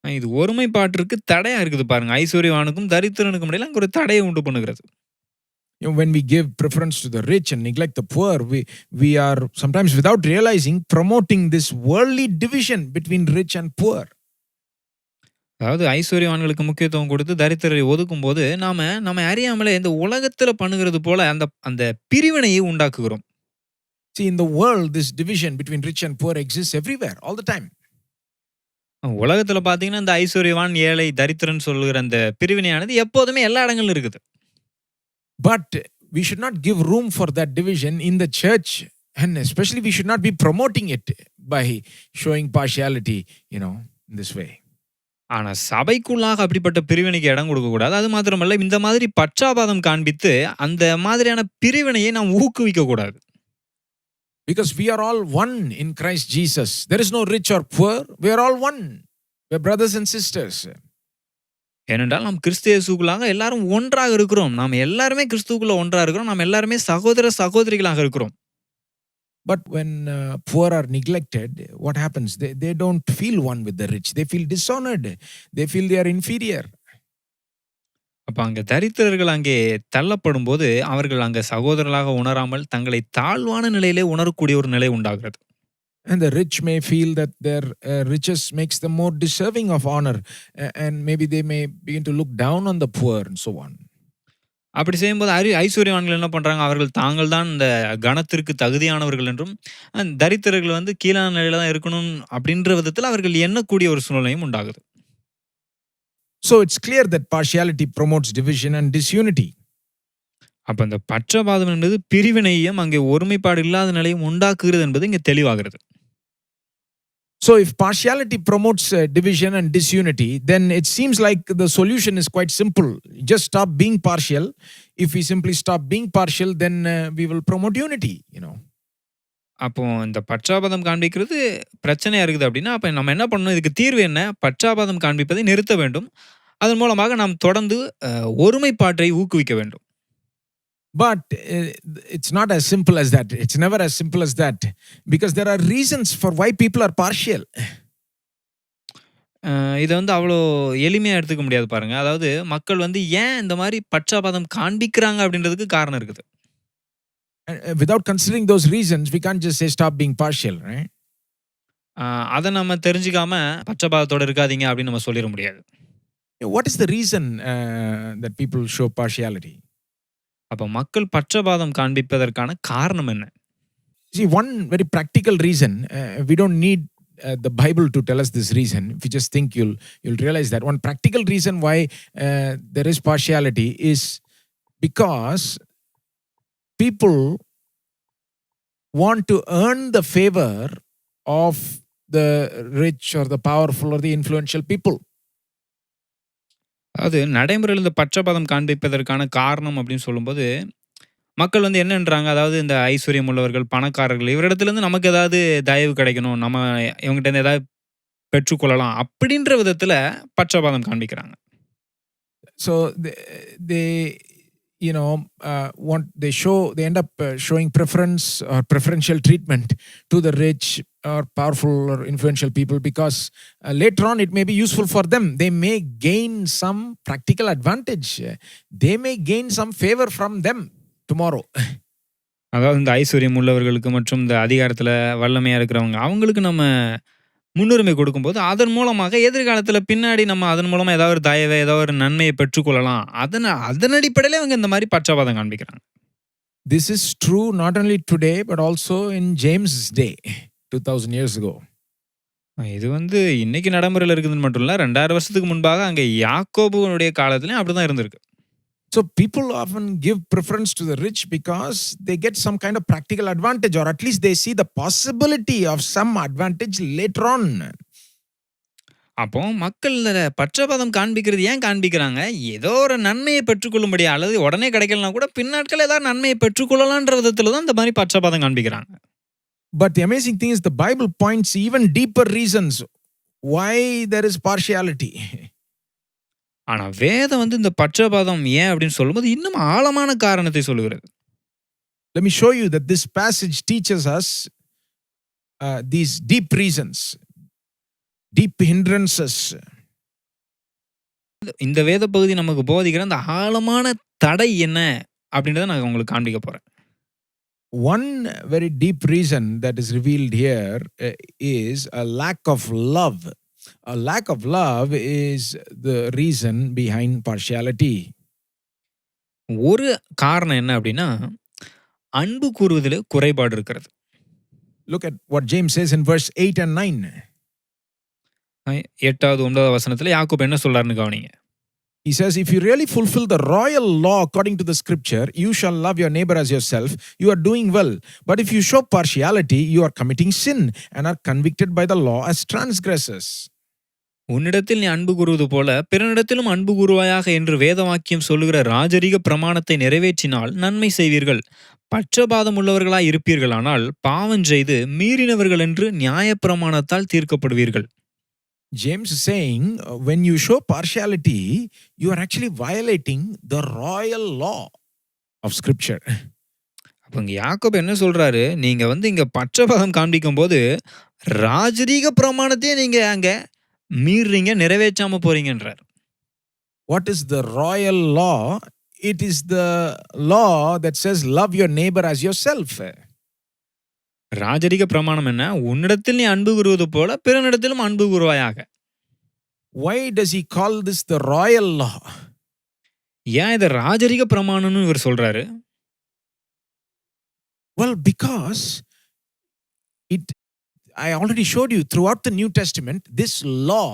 இது ஒருமைப்பாட்டிற்கு தடையா இருக்குது பாருங்க. ஐஸ்வர்யவானுக்கும் தரித்திரனுக்கும் இடையில அங்க ஒரு தடையை உண்டு பண்ணுகிறது. When we give preference to the rich and neglect the poor, we are sometimes without realizing promoting this worldly division between rich and poor. அதாவது ஐஸ்வர்யவான்களுக்கு முக்கியத்துவம் கொடுத்து தரித்திரரை ஒதுக்கும்போது, நம்ம அறியாமலே இந்த உலகத்தில பண்ணுகிறது போல அந்த அந்த பிரிவினையை உண்டாக்குகிறோம். See, in the world, this division between rich and poor exists everywhere, all the time. உலகத்தில பார்த்தீங்கன்னா, இந்த ஐஸ்வர்யவான், ஏழை, தரித்திரன் சொல்லுகிற அந்த பிரிவினையானது எப்போதுமே எல்லா இடங்களிலும் இருக்குது. But we should not give room for that division in the church, and especially we should not be promoting it by showing partiality, in this way. ஆனா சபைக்குள்ளாக அப்படிப்பட்ட பிரிவினைக்கு இடம் கொடுக்கக்கூடாது. அது மாத்திரமல்ல, இந்த மாதிரி பட்சாபாதம் காண்பித்து, அந்த மாதிரியான பிரிவினையை நாம் ஊக்குவிக்கக்கூடாது. Because we are all one in Christ Jesus. There is no rich or poor. We are all one. We are brothers and sisters. ஏனென்றால் நாம் கிறிஸ்து இயேசுக்குள்ளாக எல்லாரும் ஒன்றாக இருக்கிறோம். நாம் எல்லாருமே கிறிஸ்துவுக்குள்ள ஒன்றா இருக்கிறோம். நாம் எல்லாருமே சகோதர சகோதரிகளாக இருக்கிறோம். But when poor are neglected, what happens? They don't feel one with the rich. They feel dishonored. They feel they are inferior. அப்ப அங்க தரித்திரர்கள் அங்கே தள்ளப்படும்போது, அவர்கள் அங்க சகோதரர்களாக உணராமல் தங்களை தாழ்வான நிலையிலே உணரக்கூடிய ஒரு நிலை உண்டாகிறது. And the rich may feel that their riches makes them more deserving of honor, and maybe they may begin to look down on the poor and so on. அப்படி செய்யும்போது ஐஸ்வர்யவான்கள் என்ன பண்றாங்க? அவர்கள் தாங்கள் தான் இந்த கனத்திற்கு தகுதியானவர்கள் என்றும், தரித்திரர்கள் வந்து கீழான நிலையில தான் இருக்கணும் அப்படின்ற விதத்தில் அவர்கள் எண்ணக்கூடிய ஒரு சூழ்நிலையும் உண்டாகுது. So it's clear that partiality promotes division and disunity. அப்ப அந்த பட்சபாதம் என்பது பிரிவினையும் அங்கே ஒருமைப்பாடு இல்லாத நிலையும் உண்டாக்குகிறது என்பது இங்க தெளிவாகிறது. So if partiality promotes division and disunity, then it seems like the solution is quite simple. Just stop being partial. If we simply stop being partial, then we will promote unity, அப்போ இந்த பட்சாபாதம் காண்பிக்கிறது பிரச்சனையா இருக்குது அப்படின்னா, அப்ப நம்ம என்ன பண்ணணும்? இதுக்கு தீர்வு என்ன? பட்சாபாதம் காண்பிப்பதை நிறுத்த வேண்டும். அதன் மூலமாக நாம் தொடர்ந்து ஒருமைப்பாட்டை ஊக்குவிக்க வேண்டும். But it's not as simple as that. It's never as simple as that. Because there are reasons for why people are partial. இதை வந்து அவ்வளோ எளிமையாக எடுத்துக்க முடியாது பாருங்க. அதாவது மக்கள் வந்து ஏன் இந்த மாதிரி பட்சாபாதம் காண்பிக்கிறாங்க அப்படின்றதுக்கு காரணம் இருக்குது. Without considering those reasons, we can't just say stop being partial, right? அதை நம்ம தெரிஞ்சுக்காம பட்சபாதத்தோட இருக்காதீங்க அப்படின்னு நம்ம சொல்லிட முடியாது. What is the reason that people show partiality? அப்ப மக்கள் பட்சபாதம் காண்பிப்பதற்கான காரணம் என்ன? See, one very practical reason, we don't need the Bible to tell us this reason. If you just think, you'll realize that one practical reason why there is partiality is because people want to earn the favor of the rich or the powerful or the influential people. அது நடைமுறையில் இந்த பட்சபாதம் காண்பிப்பதற்கான காரணம் அப்படின்னு சொல்லும்போது, மக்கள் வந்து என்னன்றாங்க? அதாவது இந்த ஐஸ்வர்யம் உள்ளவர்கள், பணக்காரர்கள் இவரிடத்திலிருந்து நமக்கு ஏதாவது தயவு கிடைக்கணும், நம்ம இவங்ககிட்ட இருந்து ஏதாவது பெற்றுக்கொள்ளலாம் அப்படின்ற விதத்துல பட்சபாதம் காண்பிக்கிறாங்க. So they they end up showing preference or preferential treatment to the rich or powerful or influential people because later on it may be useful for them. They may gain some practical advantage. They may gain some favor from them tomorrow. அதாவது இந்த ஐஸ்வர்யம் உள்ளவர்களுக்கு மற்றும் இந்த அதிகாரத்துல வல்லமையா இருக்கிறவங்க, அவங்களுக்கு நம்ம முன்னுரிமை கொடுக்கும்போது, அதன் மூலமாக எதிர்காலத்துல பின்னாடி நம்ம அதன் மூலமா ஏதாவது ஒரு தயவை, ஏதாவது ஒரு நன்மையை பெற்றுக்கொள்ளலாம். அதன் அடிப்படையில அவங்க இந்த மாதிரி பட்சபாதம் காண்பிக்கிறாங்க. This is true not only today but also in James's day 2000 years ago. இது வந்து இன்னைக்கு நடைமுறையில் இருக்குதுன்னு மட்டும் இல்ல, 2000 வருஷத்துக்கு முன்பாக அங்க யாக்கோபுடைய காலத்திலயும் அப்படிதான் இருந்திருக்கு. So people often give preference to the rich because they get some kind of practical advantage, or at least they see the possibility of some advantage later on. அப்போ மக்கள் பட்சபாதம் காண்பிக்கிறது ஏன் காண்பிக்கிறாங்க? ஏதோ ஒரு நன்மையை பெற்றுக்கொள்ளும்படியா, அல்லது உடனே கிடைக்கலனா கூட பின்னாட்கள் ஏதாவது நன்மையை பெற்றுக்கொள்ளலான்ற விதத்துல தான் இந்த மாதிரி பட்சபாதம் காண்பிக்கிறாங்க. But the amazing thing is the Bible points even deeper reasons why there is partiality. ஆனா வேதம் வந்து இந்த பட்சபாதம் ஏன் அப்படின்னு சொல்லும்போது இன்னும் ஆழமான காரணத்தை சொல்லுகிறது. Let me show you that this passage teaches us these deep reasons, deep hindrances. இந்த வேத பகுதி நமக்கு போதிக்கிற அந்த ஆழமான தடை என்ன அப்படின்றத நான் உங்களுக்கு காண்பிக்க போறேன். One very deep reason that is revealed here is a lack of love A lack of love is the reason behind partiality. ஒரு காரணம் என்ன அப்படின்னா, அன்பு கூறுவதிலே குறைபாடு இருக்கிறது. Look at what James says in verse 8 and 9. 8வது 9வது வசனத்துல யாக்கோபு என்ன சொல்றாருன்னு கவனிங்க. He says, if you really fulfill the royal law according to the scripture, you shall love your neighbor as yourself, you are doing well. But if you show partiality, you are committing sin and are convicted by the law as transgressors. உன்னிடத்தில் நீ அன்பு கூறுவது போல பிறனிடத்திலும் அன்பு கூறுவாயாக என்று வேதவாக்கியம் சொல்லுகிற ராஜரீக பிரமாணத்தை நிறைவேற்றினால் நன்மை செய்வீர்கள். பட்சபாதம் உள்ளவர்களாய் இருப்பீர்களானால் பாவம் செய்து மீறினவர்கள் என்று நியாயப்பிரமாணத்தால் தீர்க்கப்படுவீர்கள். James is saying, when you show partiality, you are actually violating the royal law of scripture. அப்ப இங்க யாக்கோபு என்ன சொல்றாரு, நீங்க இங்க பட்சபாதம் காண்பிக்கும் போது ராஜரீக பிரமாணத்தையே நீங்க அங்க மீறீங்க, நிறைவேற்றாம போறீங்கன்றார். What is the royal law? It is the law that says love your neighbor as yourself. ராஜரீக பிரமாணம் என்ன? உன்னிடத்தில் நீ அன்பு கூறுவது போல பிறனிடத்திலும் அன்பு கூறுவாயாக. Why does he call this the royal law? ஏன் இத ராஜரீக பிரமாணம்னு இவர் சொல்றாரு? Well, because I already showed you throughout the New Testament, this law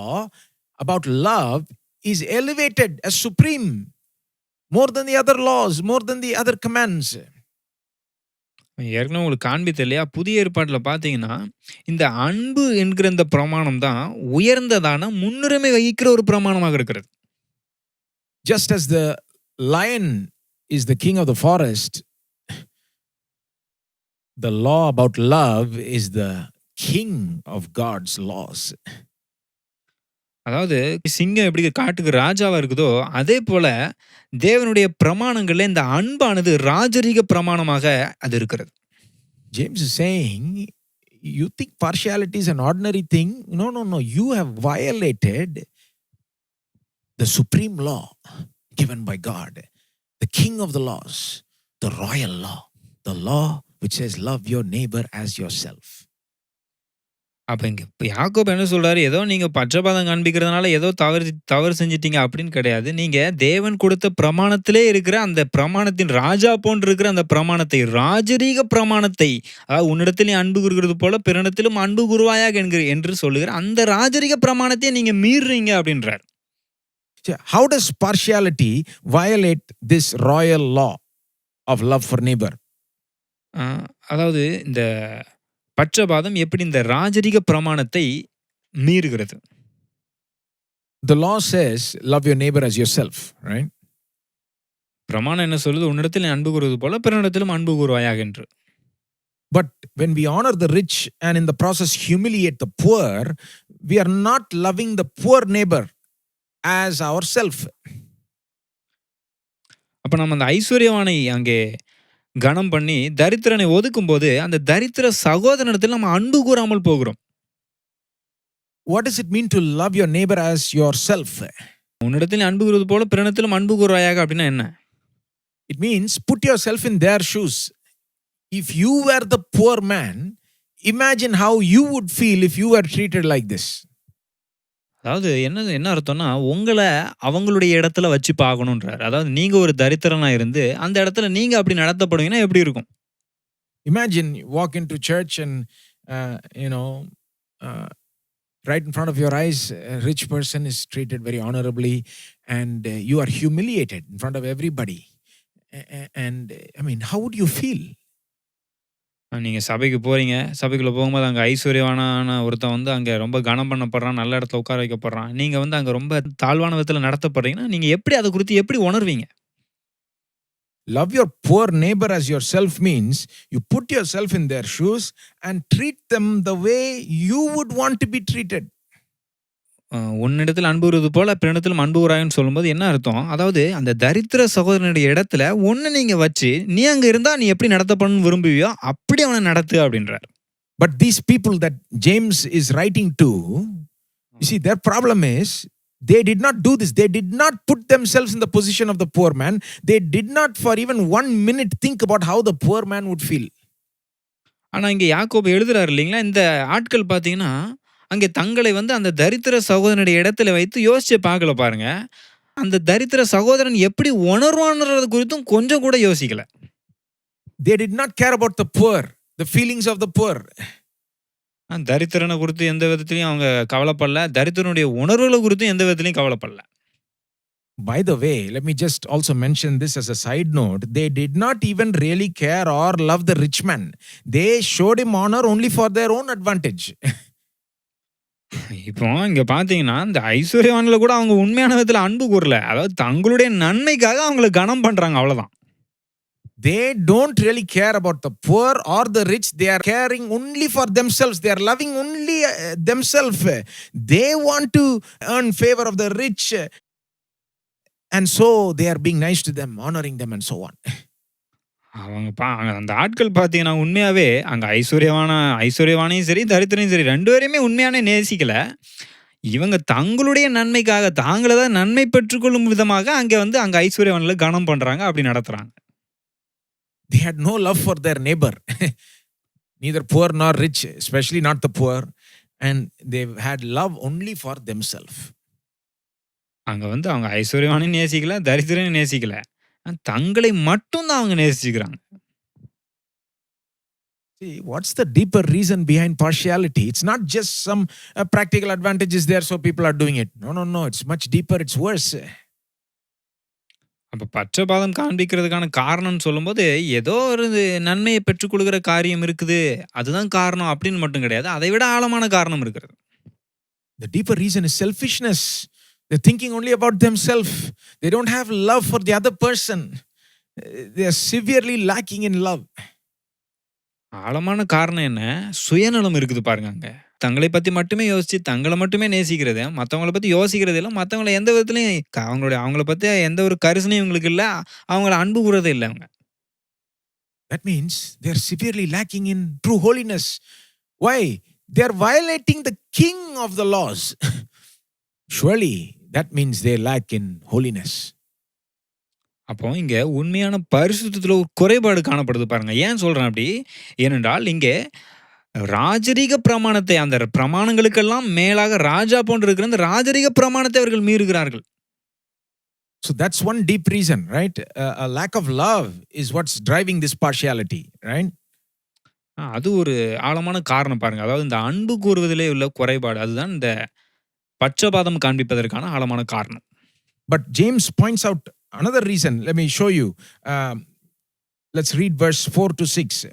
about love is elevated as supreme, more than the other laws, more than the other commands. ஏற்கனவே உங்களுக்கு காண்பித்த இல்லையா, புதிய ஏற்பாட்டுல பாத்தீங்கன்னா இந்த அன்பு என்கிற இந்த பிரமாணம் தான் உயர்ந்ததான முன்னுரிமை வகிக்கிற ஒரு பிரமாணமாக இருக்கிறது. Just as the lion is the king of the forest, the law about love is the king of God's laws. அதாவது சிங்கம் எப்படி காட்டுக்கு ராஜாவா இருக்குதோ அதே போல தேவனுடைய பிரமாணங்கள்ல இந்த அன்பானது ராஜரீக பிரமாணமாக அது இருக்கிறது. James is saying, you think partiality is an ordinary thing? No. You have violated the supreme law given by God, the king of the laws, the royal law, the law which says love your neighbor as yourself. அப்ப இங்க யாக்கோபு என்ன சொல்றாரு, ஏதோ நீங்க பட்சபாதம் காண்பிக்கிறதுனால ஏதோ தவறு செஞ்சிட்டீங்க அப்படின்னு கிடையாது. நீங்க தேவன் கொடுத்த பிரமாணத்திலே இருக்கிற அந்த பிரமாணத்தின் ராஜா போன்று இருக்கிற அந்த பிரமாணத்தை, ராஜரீக பிரமாணத்தை, அதாவது உன்னிடத்தில் நீ அன்பு கூறுகிறது போல பிறனிடத்திலும் அன்பு கூறுவாயாக என்று சொல்லுகிற அந்த ராஜரீக பிரமாணத்தை நீங்க மீறுறீங்க அப்படின்றார். How does partiality violate this royal law of love for neighbor? அதாவது இந்த பட்சபாதம் எப்படி இந்த ராஜரீக பிரமாணத்தை மீறுகிறது? The law says love your neighbor as yourself, right? பிரமாணம் என்ன சொல்லுது? உன்னிடத்தில் நீ அன்பு கூறுவது போல பிறனிடத்திலும் அன்பு கூறுவாயாக என்று. But when we honor the rich and in the process humiliate the poor, we are not loving the poor neighbor as ourselves. அப்ப நம்ம அந்த ஐஸ்வர்யவானை அங்கே கனம் பண்ணி தரித்திரனை ஒதுக்கும் போது அந்த தரித்திர சகோதரனிடத்தில் நம்ம அன்பு கூறாமல் போகிறோம். What does it mean to love your neighbor as yourself? உன்னிடத்தில் அன்பு கூறுவது போல பிறனிடத்திலும் அன்பு கூறுவாயாக அப்படின்னா என்ன? It means put yourself in their shoes. If you were the poor man, imagine how you would feel if you were treated like this. அதாவது என்ன அர்த்தம்னா, உங்களை அவங்களுடைய இடத்துல வச்சு பார்க்கணுன்றார். அதாவது நீங்க ஒரு தரித்திரனா இருந்து அந்த இடத்துல நீங்க அப்படி நடத்தப்படுவீங்கன்னா எப்படி இருக்கும்? Imagine you walk into church and right in front of your eyes a rich person is treated very honorably and you are humiliated in front of everybody. And I mean, how would you feel? நீங்க சபைக்கு போறீங்க, சபைக்குள்ள போகும்போது அங்க ஐஸ்வர்யவானான ஒருத்தன் அங்க ரொம்ப கனம் பண்ணப்படுறான், நல்ல இடத்துல உட்கார வைக்கப்படுறான். நீங்க அங்க ரொம்ப தாழ்வான விதத்துல நடத்தப்படுறீங்கன்னா நீங்க எப்படி அதை குறித்து எப்படி உணர்வீங்க? Love your poor neighbor as yourself means you put yourself in their shoes and treat them the way you would want to be treated. உன்னிடத்தில் அன்பு கூறுவது போல பிறனிடத்திலும் அன்பு கூறாயன்னு சொல்லும்போது என்ன அர்த்தம்? அதாவது அந்த தரித்திர சகோதரனுடைய இடத்துல ஒன்னு நீங்க வச்சு நீ அங்க இருந்தா நீ எப்படி நடத்தப்படணும்னு விரும்புவியோ அப்படி அவனை நடத்து அப்படின்றார். But these people that James is writing to, you see, their problem is they did not do this. They did not put themselves in the position of the poor man. They did not for even 1 minute think about how the poor man would feel. ஆனா இங்க யாக்கோபு எழுதுறாரு இல்லைங்களா, இந்த ஆட்கள் பாத்தீங்கன்னா அங்கே தங்களை வந்து அந்த தரித்திர சகோதரனுடைய இடத்துல வைத்து யோசிச்சு பார்க்கல பாருங்க. அந்த தரித்திர சகோதரன் எப்படி உணர்வான்றது குறித்தும் கொஞ்சம் கூட யோசிக்கல. They did not care about the poor, the feelings of the poor. தரித்திரனை குறித்து எந்த விதத்திலையும் அவங்க கவலைப்படல. தரித்திரனுடைய உணர்வுகளை குறித்தும் எந்த விதத்திலையும் கவலைப்படல. By the way, let me just also mention this as a side note. They did not even really care or love the rich man. They showed him honor only for their own advantage. இப்போ இங்க பார்த்தீங்கன்னா, இந்த ஐஸ்வர்யவான்ல கூட அவங்க உண்மையான விதத்துல அன்பு கூரல. அதாவது தங்களுடைய நன்மைக்காக அவங்கள கனம் பண்றாங்க அவ்வளவுதான். They don't really care about the poor or the rich. They are caring only for themselves. They are loving only themselves. They want to earn favor of the rich. And so they are being nice to them, honoring them and so on. அந்த ஆட்கள் பார்த்தீங்கன்னா, உண்மையாவே அங்க ஐஸ்வர்யவானையும் சரி, தரித்திரனையும் சரி 2 பேரையுமே உண்மையாவே நேசிக்கல. இவங்க தங்களுடைய நன்மைக்காக தாங்கள தான் நன்மை பெற்றுக்கொள்ளும் விதமாக அங்க ஐஸ்வர்யவான்கள கனம் பண்றாங்க. அப்படி நடத்துறாங்க. They had no love for their neighbor. Neither poor nor rich, especially not the poor. And they had love only for themselves. அங்க அவங்க ஐஸ்வர்யவானையும் நேசிக்கல, தரித்திரனையும் நேசிக்கல. தங்களை மட்டும் தான் அவங்க நேசிச்சுக்கிறாங்க. See, what's the deeper reason behind partiality? It's not just some practical advantages there, so people are doing it. No. It's much deeper. It's worse. அப்ப பட்சபாதம் காண்பிக்கிறதுக்கான காரணம்னு சொல்லும்போது, ஏதோ ஒரு நன்மையை பெற்றுக்கொள்கிற காரியம் இருக்குது. அதுதான் காரணம் அப்படின்னு மட்டும் கிடையாது. அதை விட ஆழமான காரணம் இருக்கிறது. The deeper reason is selfishness. They're thinking only about themselves. They don't have love for the other person. They are severely lacking in love. ஆழமான காரணம் என்ன? சுயநலம் இருக்குது பாருங்க அங்க. தங்களை பத்தி மட்டுமே யோசிச்சு, தங்கள மட்டுமே நேசிக்கிறது. மத்தவங்கள பத்தி யோசிக்கிறது இல்ல. மத்தவங்கள எந்த விதத்திலயும் அவங்கள பத்தி எந்த ஒரு கரிசனையும் இவங்களுக்கு இல்ல. அவங்கள அன்பு கூர்றதே இல்ல அவங்க. That means they are severely lacking in true holiness. Why? They are violating the king of the laws. Surely that means they lack in holiness. அப்போ இங்க உண்மையான பரிசுத்தத்துல ஒரு குறைபாடு காணப்படுது பாருங்க. ஏன் சொல்றேன் அப்படி? ஏனென்றால் இங்கே ராஜரீக பிரமாணத்தை, அந்த பிரமாணங்களுக்கெல்லாம் மேலாக ராஜா போன்று இருக்கிற அந்த ராஜரீக பிரமாணத்தை அவர்கள் மீறுகிறார்கள். So that's one deep reason, right? A lack of love is what's driving this partiality, right? அது ஒரு ஆழமான காரணம் பாருங்க. அதாவது இந்த அன்பு கூறுவதிலே உள்ள குறைபாடு. அதுதான் இந்த பட்சபாதம் காண்பிப்பதற்கான ஆழமான காரணம். But James points out another reason. Let me show you. Let's read verse 4 to 6.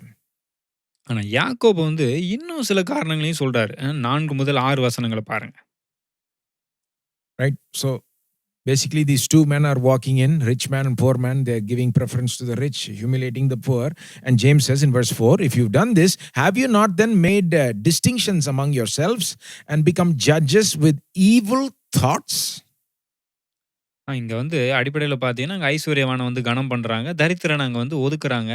ஆனா யாக்கோபு இன்னும் சில காரணங்களையும் சொல்றாரு. 4 முதல் 6 வசனங்களை பாருங்க. Right? So basically these two men are walking in, rich man and poor man. They're giving preference to the rich, humiliating the poor. And James says in verse 4, if you've done this, have you not then made distinctions among yourselves and become judges with evil thoughts? இங்க அடிப்படையில பார்த்தீங்கன்னா, அங்க ஐஸ்வர்யவான கனம் பண்றாங்க. தரித்திரனை அங்க ஒதுக்குறாங்க.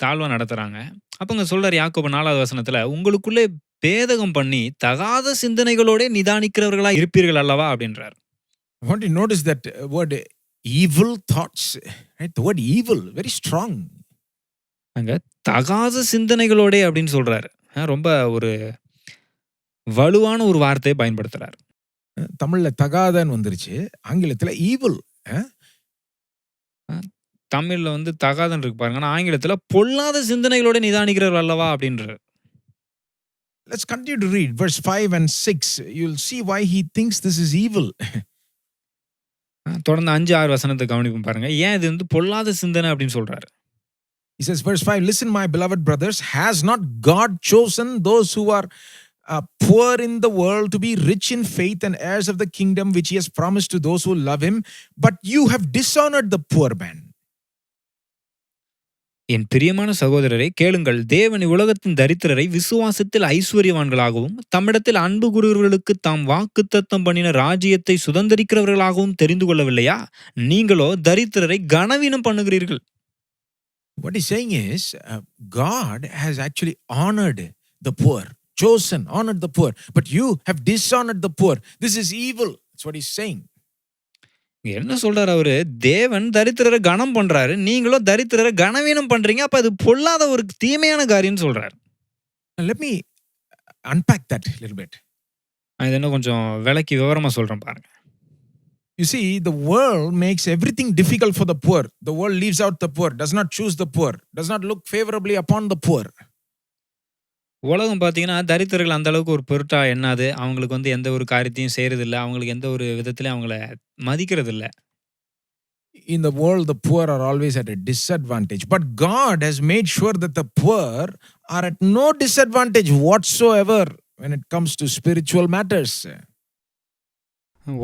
தாழ்வா நடத்துறாங்க. அப்ப அங்க சொல்றாரு யாக்கோபு 4வது வசனத்துல, உங்களுக்குள்ளே பேதகம் பண்ணி தகாத சிந்தனைகளோட நிதானிக்கிறவர்களா இருப்பீர்கள் அல்லவா அப்படின்றார். I want to notice that word evil thoughts, right? The word evil, very strong. அங்க தகாத சிந்தனைகளோட அப்படின்னு சொல்றாரு. ரொம்ப ஒரு வலுவான ஒரு வார்த்தையை பயன்படுத்துறாரு. தமிழ்ல தகாதன்னு வந்துருச்சு, ஆங்கிலத்துல ஈவில். தமிழ்ல தகாதன்னு இருக்கு பாருங்க. ஆனா ஆங்கிலத்துல பொல்லாத சிந்தனைகளோட நிதானிக்கிறவர் அல்லவா அப்படின்றாரு. Let's continue to read verse 5 and 6. You'll see why he thinks this is evil. தொடர்ந்து 5, 6 வசனத்தை கவனிப்போம் பாருங்க. ஏன் இது பொல்லாத சிந்தனை அப்படின்னு சொல்றாரு. He says verse 5, listen my beloved brothers, has not God chosen those who are poor in the world to be rich in faith and heirs of the kingdom which he has promised to those who love him, but you have dishonored the poor man. என் பிரியமான சகோதரரை கேளுங்கள், தேவன் உலகத்தின் தரித்திரரை விசுவாசத்தில் ஐஸ்வர்யவான்களாகவும் தம்மிடத்தில் அன்பு கூறுகிறவர்களுக்கு தாம் வாக்குத்தத்தம் பண்ணின ராஜ்யத்தை சுதந்திரிக்கிறவர்களாகவும் தெரிந்து கொள்ளவில்லையா? நீங்களோ தரித்திரரை கனவீனம் பண்ணுகிறீர்கள். What he's saying is God has actually honored the poor, chosen, honored the poor, but you have dishonored the poor. This is evil. That's what he's saying. என்ன சொல்றாரு அவரு? தேவன் தரித்திரரை கனம் பண்றாரு, நீங்களோ தரித்திரரை கனவீனம் பண்றீங்க. அப்ப அது பொல்லாத ஒரு தீமையான காரியம் சொல்றாரு. Let me unpack that a little bit. இது இன்னும் கொஞ்சம் விளக்கி விவரமா சொல்றேன் பாருங்க. You see, the world makes everything difficult for the poor. The world leaves out the poor, does not choose the poor, does not look favorably upon the poor. உலகம் பார்த்தீங்கன்னா, தரித்திரர்கள் அந்த அளவுக்கு ஒரு பொருட்டா எண்ணாது. அவங்களுக்கு வந்து எந்த ஒரு காரியத்தையும் செய்றதில்ல. அவங்களுக்கு எந்த ஒரு விதத்திலயும் அவங்கள மதிக்கிறதில்ல. In the world, the poor are always at a disadvantage. But God has made sure that the poor are at no disadvantage whatsoever when it comes to spiritual matters.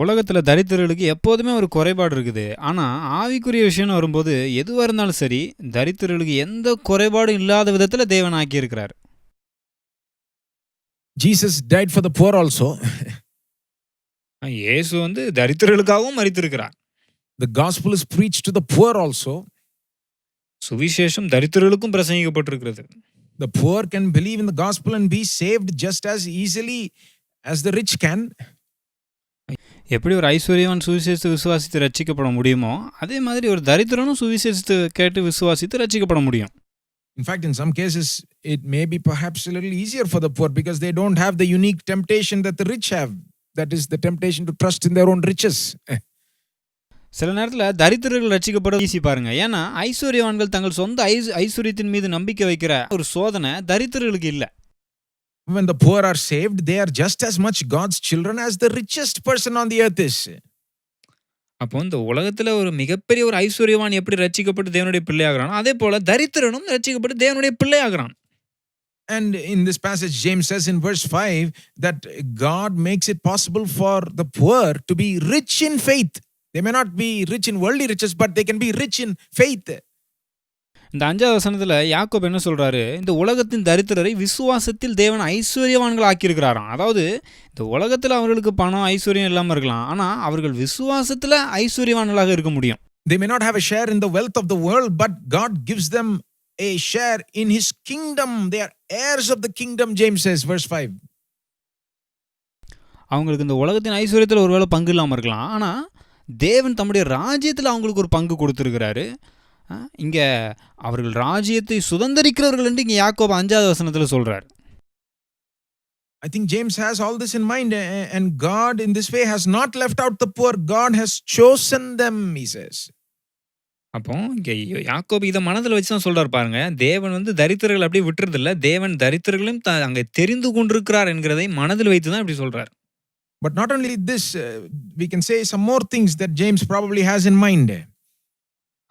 உலகத்துல தரித்திரர்களுக்கு எப்போதுமே ஒரு குறைபாடு இருக்குது. ஆனா, ஆவிக்குரிய விஷயம்னு வரும்போது, எதுவா இருந்தாலும் சரி, தரித்திரர்களுக்கு எந்த குறைபாடும் இல்லாத விதத்துல தேவன் ஆக்கியிருக்கிறார். Jesus died for the poor also. இயேசு வந்து தரித்திரர்களுக்காகவும் மரித்திருக்கிறார். The gospel is preached to the poor also. சுவிசேஷம் தரித்திரர்களுக்கும் பிரசங்கிக்கப்பட்டிருக்கிறது. The poor can believe in the gospel and be saved just as easily as the rich can. எப்படி ஒரு ஐஸ்வர்யவான் சுவிசேஷத்தை விசுவாசித்து ரட்சிக்கப்பட முடியுமோ, அதே மாதிரி ஒரு தரித்திரனும் சுவிசேஷத்தை கேட்டு விசுவாசித்து ரட்சிக்கப்பட முடியும். In fact, in some cases, it may be perhaps a little easier for the poor because they don't have the unique temptation that the rich have. That is the temptation to trust in their own riches. சில நேரத்துல தரித்திரர்கள் ரட்சிக்கப்பட easy பாருங்க. ஏன்னா ஐஸ்வர்யவான்கள் தங்கள் சொந்த ஐஸ்வர்யத்தின் மீது நம்பிக்கை வைக்கிற ஒரு சோதனை தரித்திரர்களுக்கு இல்ல. When the poor are saved, they are just as much God's children as the richest person on the earth is. அப்போ இந்த உலகத்துல ஒரு மிகப்பெரிய ஒரு ஐஸ்வர்யவான் எப்படி ரட்சிக்கப்பட்டு தேவனுடைய பிள்ளையாகிறானோ, அதே போல தரித்திரனும் ரட்சிக்கப்பட்டு தேவனுடைய பிள்ளையாகிறான். And in this passage, James says in verse 5 that God makes it possible for the poor to be rich in faith. They may not be rich in worldly riches, but they can be rich in faith. இந்த 5வது வசனத்துல யாக்கோபு என்ன சொல்றாரு? இந்த உலகத்தின் தரித்திரரை விசுவாசத்தில் தேவன் ஐஸ்வர்யவான்கள் ஆக்கியிருக்கிறாராம். அதாவது இந்த உலகத்துல அவர்களுக்கு பணம் ஐஸ்வர்யம் இல்லாம இருக்கலாம். ஆனா அவர்கள் விசுவாசத்துல ஐஸ்வர்யவான்களாக இருக்க முடியும். They may not have a share in the wealth of the world, but God gives them a share in His kingdom. They are heirs of the kingdom, James says, verse 5. அவங்களுக்கு இந்த உலகத்தின் ஐஸ்வர்யத்துல ஒருவேளை பங்கு இல்லாம இருக்கலாம். ஆனா தேவன் தம்முடைய ராஜ்யத்துல அவங்களுக்கு ஒரு பங்கு கொடுத்திருக்கிறாரு. இங்க அவர்கள் ராஜ்யத்தை சுதந்தரிக்கிறவர்கள் என்று இங்க யாக்கோபு 5வது வசனத்துல சொல்றார். I think James has all this in mind, and God in this way has not left out the poor. God has chosen them, he says. அப்போ இங்க யாக்கோபு இதை மனதில் வச்சு தான் சொல்றாரு பாருங்க. தேவன் வந்து தரித்திரர்கள் அப்படியே விட்டுறது இல்ல. தேவன் தரித்திரர்களையும் அங்க தெரிந்து கொண்டிருக்கிறார் என்கிறதை மனதில் வைத்து தான் இப்படி சொல்றார். But not only this, we can say some more things that James probably has in mind.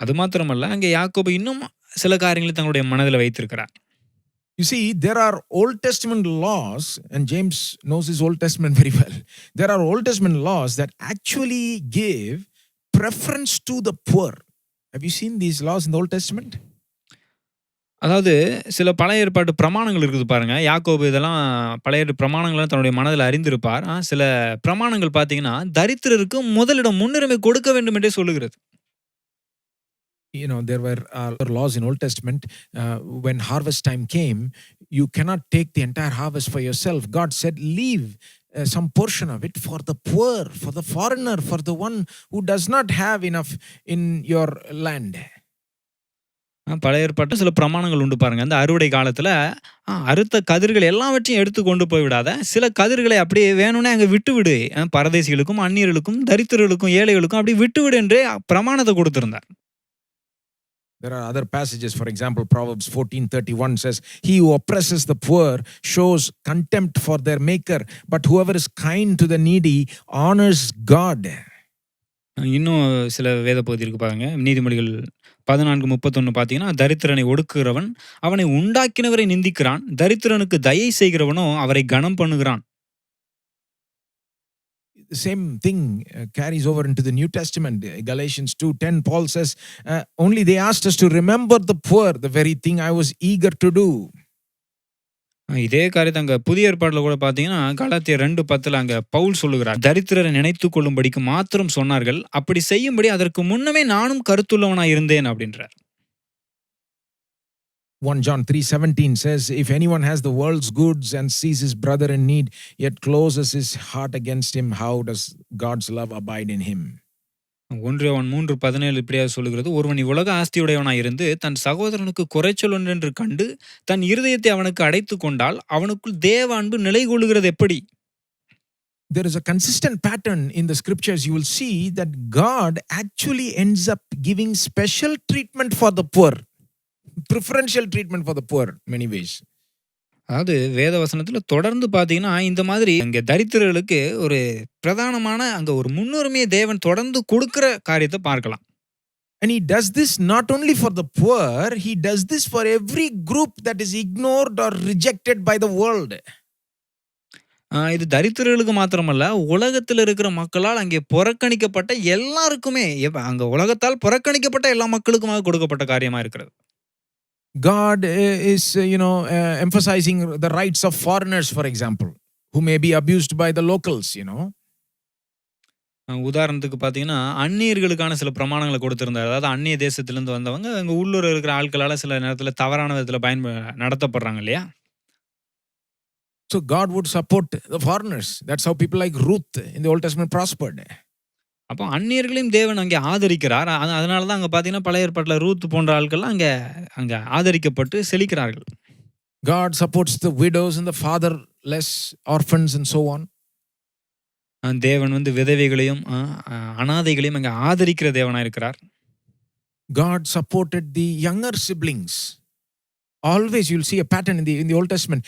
அது மாத்திரமல்ல, அங்கே யாக்கோபு இன்னும் சில காரியங்களை தங்களுடைய மனதில் வைத்திருக்கிறார். You see, there are Old Testament laws, and James knows his Old Testament very well. There are Old Testament laws that actually give preference to the poor. Have you seen these laws in the Old Testament? அதாவது சில பழைய ஏற்பாட்டு பிரமாணங்கள் இருக்குது பாருங்க. யாக்கோபு இதெல்லாம் பழைய பிரமாணங்களை தன்னுடைய மனதில் அறிந்திருப்பார். சில பிரமாணங்கள் பார்த்தீங்கன்னா தரித்திரருக்கு முதலிடம் முன்னுரிமை கொடுக்க வேண்டும் என்றே சொல்லுகிறது. You know, there were laws in Old Testament. When harvest time came, you cannot take the entire harvest for yourself. God said, leave some portion of it for the poor, for the foreigner, for the one who does not have enough in your land. பழைய ஏற்பாட்டு சில பிரமாணங்கள் உண்டு பாருங்க. அந்த அறுவடை காலத்துல அறுத்த கதிர்கள் எல்லாவற்றையும் எடுத்து கொண்டு போய் விடாத, சில கதிர்களை அப்படியே வேணும்னே அங்க விட்டுவிடு. பரதேசிகளுக்கும் அந்நியர்களுக்கும் தரித்திரர்களுக்கும் ஏழைகளுக்கும் அப்படி விட்டுவிடு என்றே பிரமாணத்தை கொடுத்திருந்தார். There are other passages. For example, Proverbs 14:31 says, he who oppresses the poor shows contempt for their maker, but whoever is kind to the needy honors God. இன்னும் சில வேத பகுதி இருக்கு பாருங்க. நீதிமொழிகள் 14:31 பார்த்தீங்கன்னா, தரித்திரனை ஒடுக்குகிறவன் அவனை உண்டாக்கினவரை நிந்திக்கிறான், தரித்திரனுக்கு தயை செய்கிறவனோ அவரை கனம் பண்ணுகிறான். The same thing carries over into the New Testament. Galatians 2:10, Paul says, only they asked us to remember the poor, the very thing I was eager to do. இதே காரியத்தை அங்க புதிய ஏற்பாடுல கூட பார்த்தீங்கன்னா, கலாத்தியர் 2:10 அங்க பவுல் சொல்லுகிறார், தரித்திரரை நினைத்துக் கொள்ளும்படிக்கு மாத்திரம் சொன்னார்கள், அப்படி செய்யும்படி அதற்கு முன்னமே நானும் கருத்துள்ளவனாய் இருந்தேன் அப்படின்றார். 1 John 3:17 says, if anyone has the world's goods and sees his brother in need, yet closes his heart against him, how does God's love abide in him? 1 யோவான் 3:17 இப்படியாக சொல்லுகிறது, ஒருவன் இவ்வுலக ஆஸ்தியுடையவனாய் இருந்து தன் சகோதரனுக்கு குறைச்சல் ஒன்றென்று கண்டு தன் இருதயத்தை அவனுக்கு அடைத்து கொண்டால் அவனுக்குள் தேவ அன்பு நிலை கொள்ளுகிறது எப்படி? there is a consistent pattern in the scriptures. You will see that God actually ends up giving special treatment for the poor, preferential treatment for the poor, many ways. அதாவது வேத வசனத்துல தொடர்ந்து பார்த்தீங்கன்னா, இந்த மாதிரி அங்க தரித்திரர்களுக்கு ஒரு பிரதானமான அங்க ஒரு முன்னுரிமையை தேவன் தொடர்ந்து கொடுக்கிற காரியத்தை பார்க்கலாம். And he does this not only for the poor, he does this for every group that is ignored or rejected by the world. இது தரித்திரர்களுக்கு மாத்திரமல்ல, உலகத்துல இருக்கிற மக்களால் அங்கே புறக்கணிக்கப்பட்ட எல்லாருக்குமே, அங்க உலகத்தால் புறக்கணிக்கப்பட்ட எல்லா மக்களுக்குமாக கொடுக்கப்பட்ட காரியமா இருக்கிறது. God is, emphasizing the rights of foreigners, for example, who may be abused by the locals, உதாரணத்துக்கு பார்த்தீங்கன்னா, அந்நியர்களுக்கான சில பிரமாணங்களை கொடுத்திருந்தார். அதாவது அந்நிய தேசத்திலிருந்து வந்தவங்க அங்க உள்ளூர் இருக்கிற ஆட்களால சில நேரத்துல தவறான விதத்துல நடத்தப்படுறாங்க இல்லையா? So God would support the foreigners. That's how people like Ruth in the Old Testament prospered. அப்போ அந்நியர்களையும் தேவன் அங்கே ஆதரிக்கிறார். அதனால தான் அங்க பார்த்தீங்கன்னா, பழைய ஏற்பாட்டுல ரூத் போன்ற ஆட்கள்லாம் அங்க ஆதரிக்கப்பட்டு செழிக்கிறார்கள். God supports the widows and the fatherless, orphans and so on. தேவன் வந்து விதவைகளையும் அனாதைகளையும் அங்க ஆதரிக்கிற தேவனா இருக்கிறார். God supported the younger siblings. Always you'll see a pattern in the Old Testament.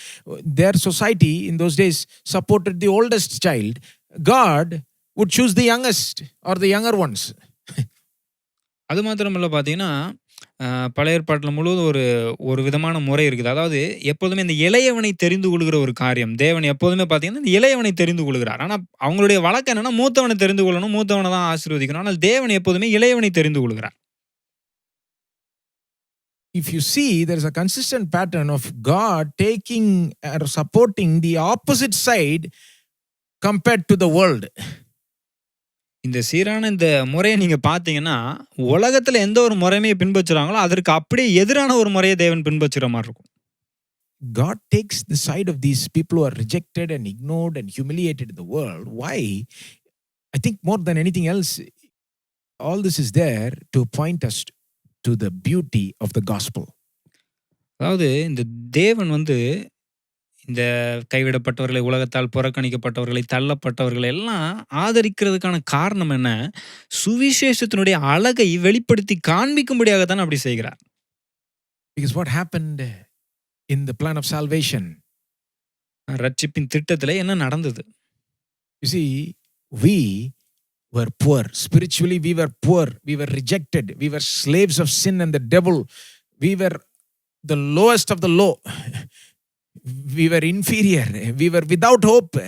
Their society in those days supported the oldest child. God would choose the youngest or the younger ones. அது மாத்திரமல்ல பார்த்தீங்கன்னா, பழைய ஏற்பாட்டில் முழுவதும் ஒரு விதமான முறை இருக்குது. அதாவது எப்போதுமே இந்த இளையவனை தெரிந்து கொள்கிற ஒரு காரியம். தேவன் எப்போதுமே பார்த்தீங்கன்னா, இந்த இளையவனை தெரிந்து கொள்கிறார். ஆனால் அவங்களுடைய வழக்கம் என்னன்னா, மூத்தவனை தெரிந்து கொள்ளணும், மூத்தவனை தான் ஆசீர்வதிக்கணும். ஆனால் தேவன் எப்போதுமே இளையவனை தெரிந்து கொள்கிறார். If you see, there is a consistent pattern of God taking or supporting the opposite side compared to the world. இந்த சீரான இந்த முறையை நீங்க பார்த்தீங்கன்னா, உலகத்துல எந்த ஒரு முறைமையை பின்பற்றுறாங்களோ அதற்கு அப்படியே எதிரான ஒரு முறையை தேவன் பின்பற்றுற மாதிரி இருக்கும். God takes the side of these people who are rejected and ignored and humiliated in the world. Why? I think more than anything else, all this is there to point us to the beauty of the gospel. அதாவது இந்த தேவன் வந்து இந்த கைவிடப்பட்டவர்களை, உலகத்தால் புறக்கணிக்கப்பட்டவர்களை, தள்ளப்பட்டவர்களை எல்லாம் ஆதரிக்கிறதுக்கான காரணம் என்ன? சுவிசேஷத்தினுடைய அழகை வெளிப்படுத்தி காண்பிக்கும்படியாக தான் அப்படி செய்கிறார். Because what happened in the plan of salvation? ரட்சிப்பின் திட்டத்துல என்ன நடந்தது? You see, we were poor. Spiritually, we were poor. We were rejected. We were slaves of sin and the devil. We were the lowest of the low. We were inferior. We were without hope.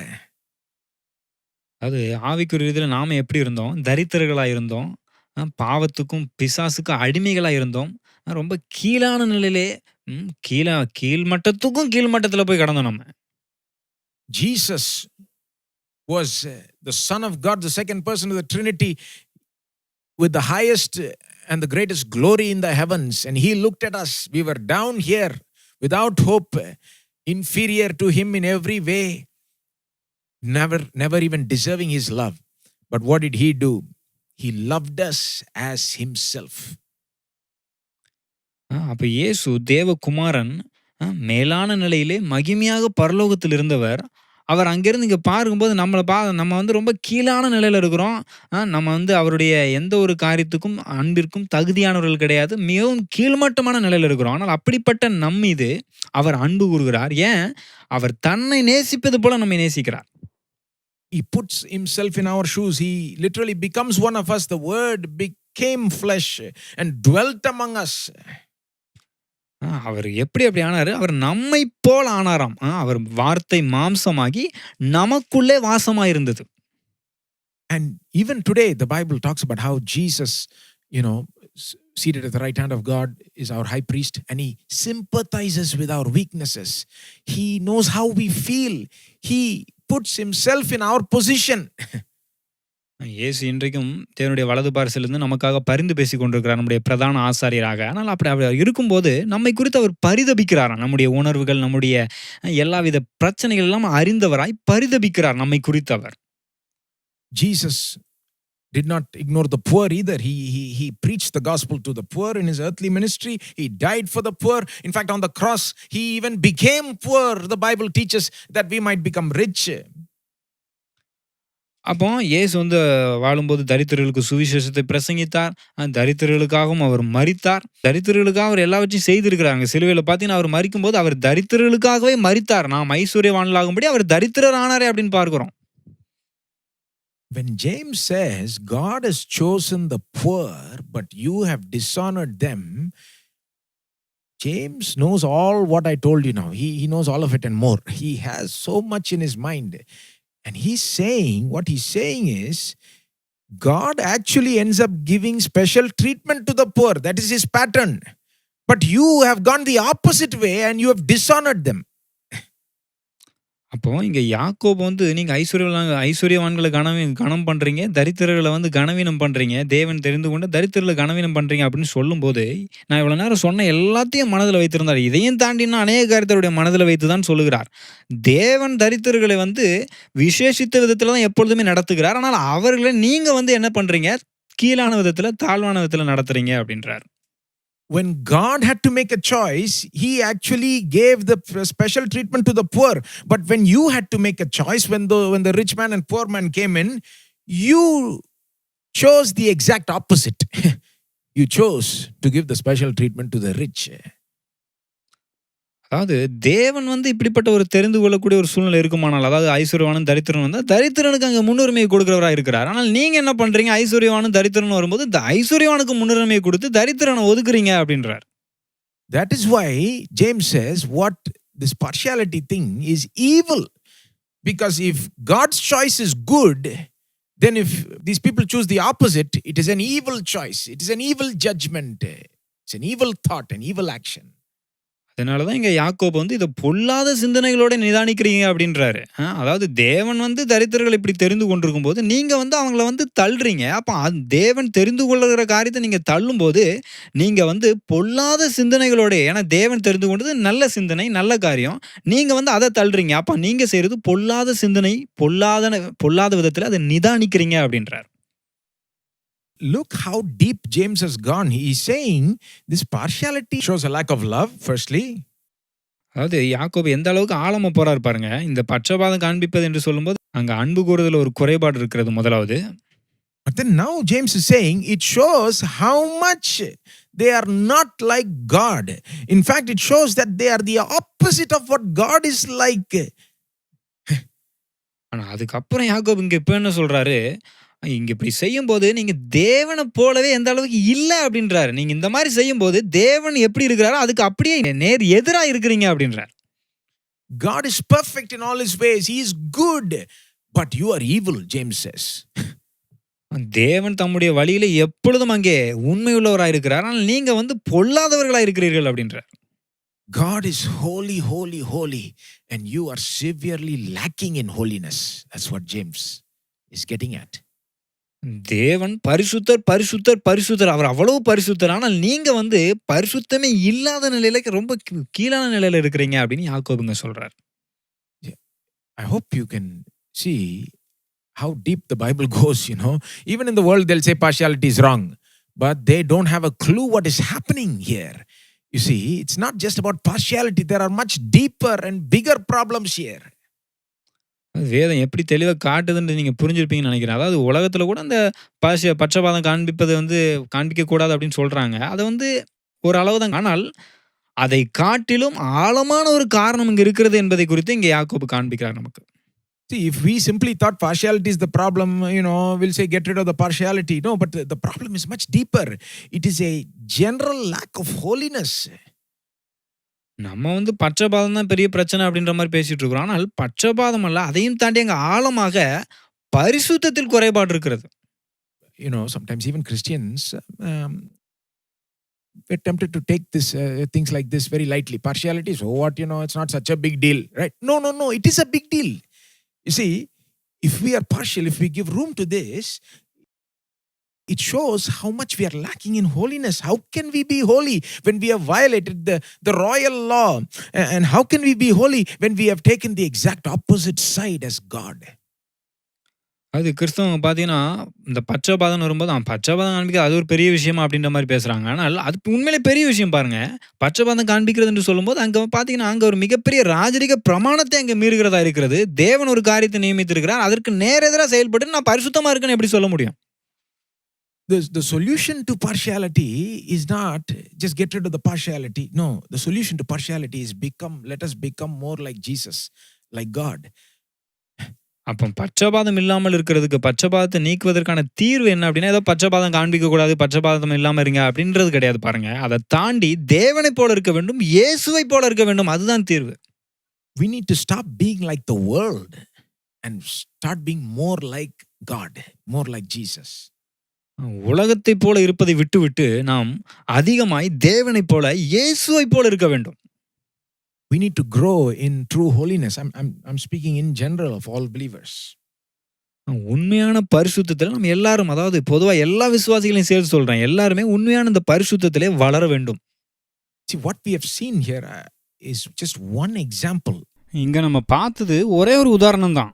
அது ஆவிக்குரிய ரீதியில நாம எப்படி இருந்தோம்? தரித்திரர்களா இருந்தோம். பாவத்துக்கும் பிசாசுக்கும் அடிமைகளா இருந்தோம். ரொம்ப கீழான நிலையிலே கீழ்மட்டத்துக்கும் கீழ்மட்டத்துல போய் கடந்தோம் நம்ம. Jesus was the Son of God, the second person of the Trinity, with the highest and the greatest glory in the heavens. And he looked at us. We were down here without hope, inferior to him in every way, never even deserving his love. But what did he do? He loved us as himself. அப்ப இயேசு தேவகுமாரன் மேலான நிலையிலே மகிமையாக பரலோகத்தில் இருந்தவர். அவர் அங்கிருந்து இங்க பார்க்கும்போது நம்ம வந்து ரொம்ப கீழான நிலையில இருக்கிறோம். நம்ம வந்து அவருடைய எந்த ஒரு காரியத்துக்கும் அன்பிற்கும் தகுதியானவர்கள் கிடையாது. மிகவும் கீழ்மட்டமான நிலையில இருக்கிறோம். ஆனால் அப்படிப்பட்ட நம் மீது அவர் அன்பு கூறுகிறார். ஏன்? அவர் தன்னை நேசிப்பது போல நம்மை நேசிக்கிறார். He puts himself in our shoes. He literally becomes one of us. The word became flesh and dwelt among us. அவர் எப்படி ஆனாரு? அவர் நம்மை போல ஆனாராம். அவர் வார்த்தை மாம்சமாகி நமக்குள்ளே வாசமாயிருந்தது. And even today the Bible talks about how Jesus, seated at the right hand of God, is our high priest, and he sympathizes with our weaknesses. He knows how we feel. He puts himself in our position. இயேசு இன்றைக்கும் தேவனுடைய வலது பார்சிலிருந்து நமக்காக பரிந்து பேசிக் கொண்டிருக்கிறார், நம்முடைய பிரதான ஆசாரியராக. ஆனால் அப்படி இருக்கும்போது நம்மை குறித்து அவர் பரிதபிக்கிறாராம். நம்முடைய உணர்வுகள், நம்முடைய எல்லாவித பிரச்சனைகள் எல்லாம் அறிந்தவராய் பரிதபிக்கிறார் நம்மை குறித்து அவர். Jesus did not ignore the poor either. He preached the gospel to the poor in his earthly ministry. He died for the poor. In fact, on the cross, he even became poor. The Bible teaches that we might become rich. அப்போ இயேசு வந்து வாழும்போது தரித்திரர்களுக்கு சுவிசேஷத்தை பிரசங்கித்தார். தரித்திரர்களுக்காகவும் அவர் மரித்தார். தரித்திரர்களுக்காக அவர் எல்லாவற்றையும் செய்திருக்கிறாங்க. சிலுவையில பார்த்தீங்கன்னா, அவர் மரிக்கும்போது அவர் தரித்திரர்களுக்காகவே மரித்தார். நாம் ஐஸ்வர்யவான்களாகும்படி அவர் தரித்திரர் ஆனாரே அப்படின்னு பார்க்கிறோம். When James says, God has chosen the poor, but you have dishonored them, James knows all what I told you now. He knows all of it and more. He has so much in his mind. And he's saying, what he's saying is, God actually ends up giving special treatment to the poor. That is his pattern. But you have gone the opposite way and you have dishonored them. அப்போ இங்க யாக்கோபு வந்து நீங்க ஐஸ்வர்யவான்களை கனம் பண்றீங்க, தரித்திரர்களை வந்து கனவீனம் பண்றீங்க, தேவன் தெரிந்து கொண்டு தரித்திரர்களை கனவீனம் பண்றீங்க அப்படின்னு சொல்லும்போது, நான் இவ்வளவு நேரம் சொன்ன எல்லாத்தையும் மனதில் வைத்திருந்தார். இதையும் தாண்டினா அநேக காரியத்தருடைய மனதில் வைத்து தான் சொல்லுகிறார். தேவன் தரித்திரர்களை வந்து விசேஷித்த விதத்துல தான் எப்பொழுதுமே நடத்துகிறார். ஆனால் அவர்களை நீங்க வந்து என்ன பண்றீங்க, கீழான விதத்துல தாழ்வான விதத்துல நடத்துறீங்க அப்படின்றார். When God had to make a choice, he actually gave the special treatment to the poor. But when you had to make a choice, when the rich man and poor man came in, you chose the exact opposite. You chose to give the special treatment to the rich. அதாவது தேவன் வந்து இப்படிப்பட்ட ஒரு தெரிந்து கொள்ளக்கூடிய ஒரு சூழ்நிலை இருக்குமானால், அதாவது ஐஸ்வர்யவானும் தரித்திரன் வந்தால் தரித்திரனுக்கு அங்கே முன்னுரிமை கொடுக்கிறவராக இருக்கிறார். ஆனால் நீங்க என்ன பண்றீங்க, ஐஸ்வர்யவானும் தரித்திரன் வரும்போது இந்த ஐஸ்வர்யவானுக்கு முன்னுரிமை கொடுத்து தரித்திரனை ஒதுக்குறீங்க அப்படின்றார். That is why James says what this partiality thing is evil. Because if God's choice is good, then if these people choose the opposite, it is an evil choice. It is an evil judgment. It's an evil thought, an evil action. அதனாலதான் இங்க யாக்கோபு வந்து இதை பொல்லாத சிந்தனைகளோட நிதானிக்கிறீங்க அப்படின்றாரு. அதாவது தேவன் வந்து தரித்திரர்கள் இப்படி தெரிந்து கொண்டிருக்கும் போது நீங்க வந்து அவங்கள வந்து தள்ளுறீங்க. அப்ப தேவன் தெரிந்து கொள்ளுகிற காரியத்தை நீங்க தள்ளும் போது நீங்க வந்து பொல்லாத சிந்தனைகளோட, ஏன்னா தேவன் தெரிந்து கொண்டது நல்ல சிந்தனை, நல்ல காரியம், நீங்க வந்து அதை தள்ளுறீங்க. அப்ப நீங்க செய்யறது பொல்லாத சிந்தனை, பொல்லாத விதத்துல அதை நிதானிக்கிறீங்க அப்படின்றார். Look how deep James has gone. He is saying this partiality shows a lack of love, firstly. அதாவது யாக்கோபு எந்த அளவுக்கு ஆழமா போறாரு பாருங்க. இந்த பட்சபாதம் காண்பிப்பது என்று சொல்லும்போது அங்க அன்பு கூறுதல ஒரு குறைபாடு இருக்கிறது முதலாவது. But then now James is saying it shows how much they are not like God. In fact, it shows that they are the opposite of what God is like. ஆனா அதுக்கப்புறம் யாக்கோபு இங்க இப்ப என்ன சொல்றாரு, இங்க இப்படி செய்யும்போது நீங்க தேவனை போலவே எந்த அளவுக்கு இல்ல அப்படின்றாரு. நீங்க இந்த மாதிரி செய்யும்போது தேவன் எப்படி இருக்கிறாரோ அதுக்கு அப்படியே நேர் எதிரா இருக்கிறீங்க அப்படின்றார். God is perfect in all his ways. He is good, but you are evil, James says. தேவன் தம்முடைய வழியில எப்பொழுதும் அங்கே உண்மையுள்ளவராய் இருக்கிறார். ஆனால் நீங்க வந்து பொல்லாதவர்களாய் இருக்கிறீர்கள் அப்படின்றார். God is holy, holy, holy, and you are severely lacking in holiness. That's what James is getting at. தேவன் பரிசுத்தர் பரிசுத்தர் பரிசுத்தர், அவர் அவ்வளவு பரிசுத்தர், ஆனால் நீங்க வந்து பரிசுத்தமே இல்லாத நிலையில ரொம்ப கீழான நிலையில இருக்கிறீங்க அப்படின்னு யாக்கோபுங்க சொல்றார். I hope you can see how deep the Bible goes, you know. Even in the world they'll say partiality is wrong, but they don't have a clue what is happening here. You see, it's not just about partiality. There are much deeper and bigger problems here. வேதம் எப்படி தெளிவாக காட்டுதுன்னு நீங்க புரிஞ்சிருப்பீங்கன்னு நினைக்கிறேன். அதாவது உலகத்துல கூட அந்த பட்சபாதம் காண்பிப்பது வந்து காண்பிக்க கூடாது அப்படின்னு சொல்றாங்க. அதை வந்து ஒரு அளவு தான், ஆனால் அதை காட்டிலும் ஆழமான ஒரு காரணம் இங்க இருக்கிறது என்பதை குறித்து இங்க யாக்கோபு காண்பிக்கிறார் நமக்கு. See, if we simply thought partiality is the problem, you know, we'll say get rid of the partiality. No, but the problem is much deeper. It is a general lack of holiness. நம்ம வந்து பட்சபாதம் தான் பெரிய பிரச்சனை அப்படின்ற மாதிரி பேசிட்டு இருக்கிறோம். ஆனால் பட்சபாதம் அல்ல, அதையும் தாண்டி அங்க ஆழமாக பரிசுத்தத்தில் குறைபாடு இருக்கிறது. You know, sometimes even Christians we're tempted to take this things like this very lightly. Partiality, so what, you know, it's not such a big deal, right? No, it is a big deal. You see, if we are partial, if we give room to this, it shows how much we are lacking in holiness. How can we be holy when we have violated the royal law? And how can we be holy when we have taken the exact opposite side as God? அது கிறிஸ்தவங்க பார்த்தீங்கன்னா, இந்த பட்சபாதம்ன்னு வரும்போது, பட்சபாதம் காண்பிக்கிறது அது ஒரு பெரிய விஷயமா அப்படின்ற மாரி பேசுறாங்க. ஆனால் அது உண்மையிலே பெரிய விஷயம் பாருங்க. பட்சபாதம் காண்பிக்கிறது என்று சொல்லும்போது, அங்க பார்த்தீங்கன்னா, அங்க ஒரு மிகப்பெரிய ராஜரீக பிரமாணத்தை அங்க மீறுகிறதா இருக்கிறது. தேவன் ஒரு காரியத்தை நியமித்திருக்கிறார். அதற்கு நேர் எதிரா செயல்பட்டு நான் பரிசுத்தமா இருக்கேன்னு எப்படி சொல்ல முடியும்? The solution to partiality is not just get rid of the partiality. No, the solution to partiality is let us become more like Jesus, like God. அப்போ பட்சபாதம் இல்லாமல் இருக்கிறதுக்கு, பட்சபாதத்தை நீக்குவதற்கான தீர்வு என்ன அப்படின்னா, ஏதோ பட்சபாதம் காண்பிக்கக்கூடாது, பட்சபாதம் இல்லாம இருங்க அப்படின்றது கிடையாது பாருங்க. அதை தாண்டி தேவனைப் போல இருக்க வேண்டும், இயேசுவைப் போல இருக்க வேண்டும். அதுதான் தீர்வு. We need to stop being like the world and start being more like God, more like Jesus. உலகத்தைப் போல இருப்பதை விட்டுவிட்டு நாம் அதிகமாய் தேவனைப் போல, இயேசுவைப் போல இருக்க வேண்டும். We need to grow in true holiness. I'm speaking in general of all believers. உண்மையான பரிசுத்தத்தில் நம்ம எல்லாரும், அதாவது பொதுவா எல்லா விசுவாசிகளையும் சேர்த்து சொல்றேன், எல்லாருமே உண்மையான இந்த பரிசுத்தத்திலே வளர வேண்டும். See, what we have seen here is just one example. இங்க நம்ம பார்த்தது ஒரே ஒரு உதாரணம் தான்.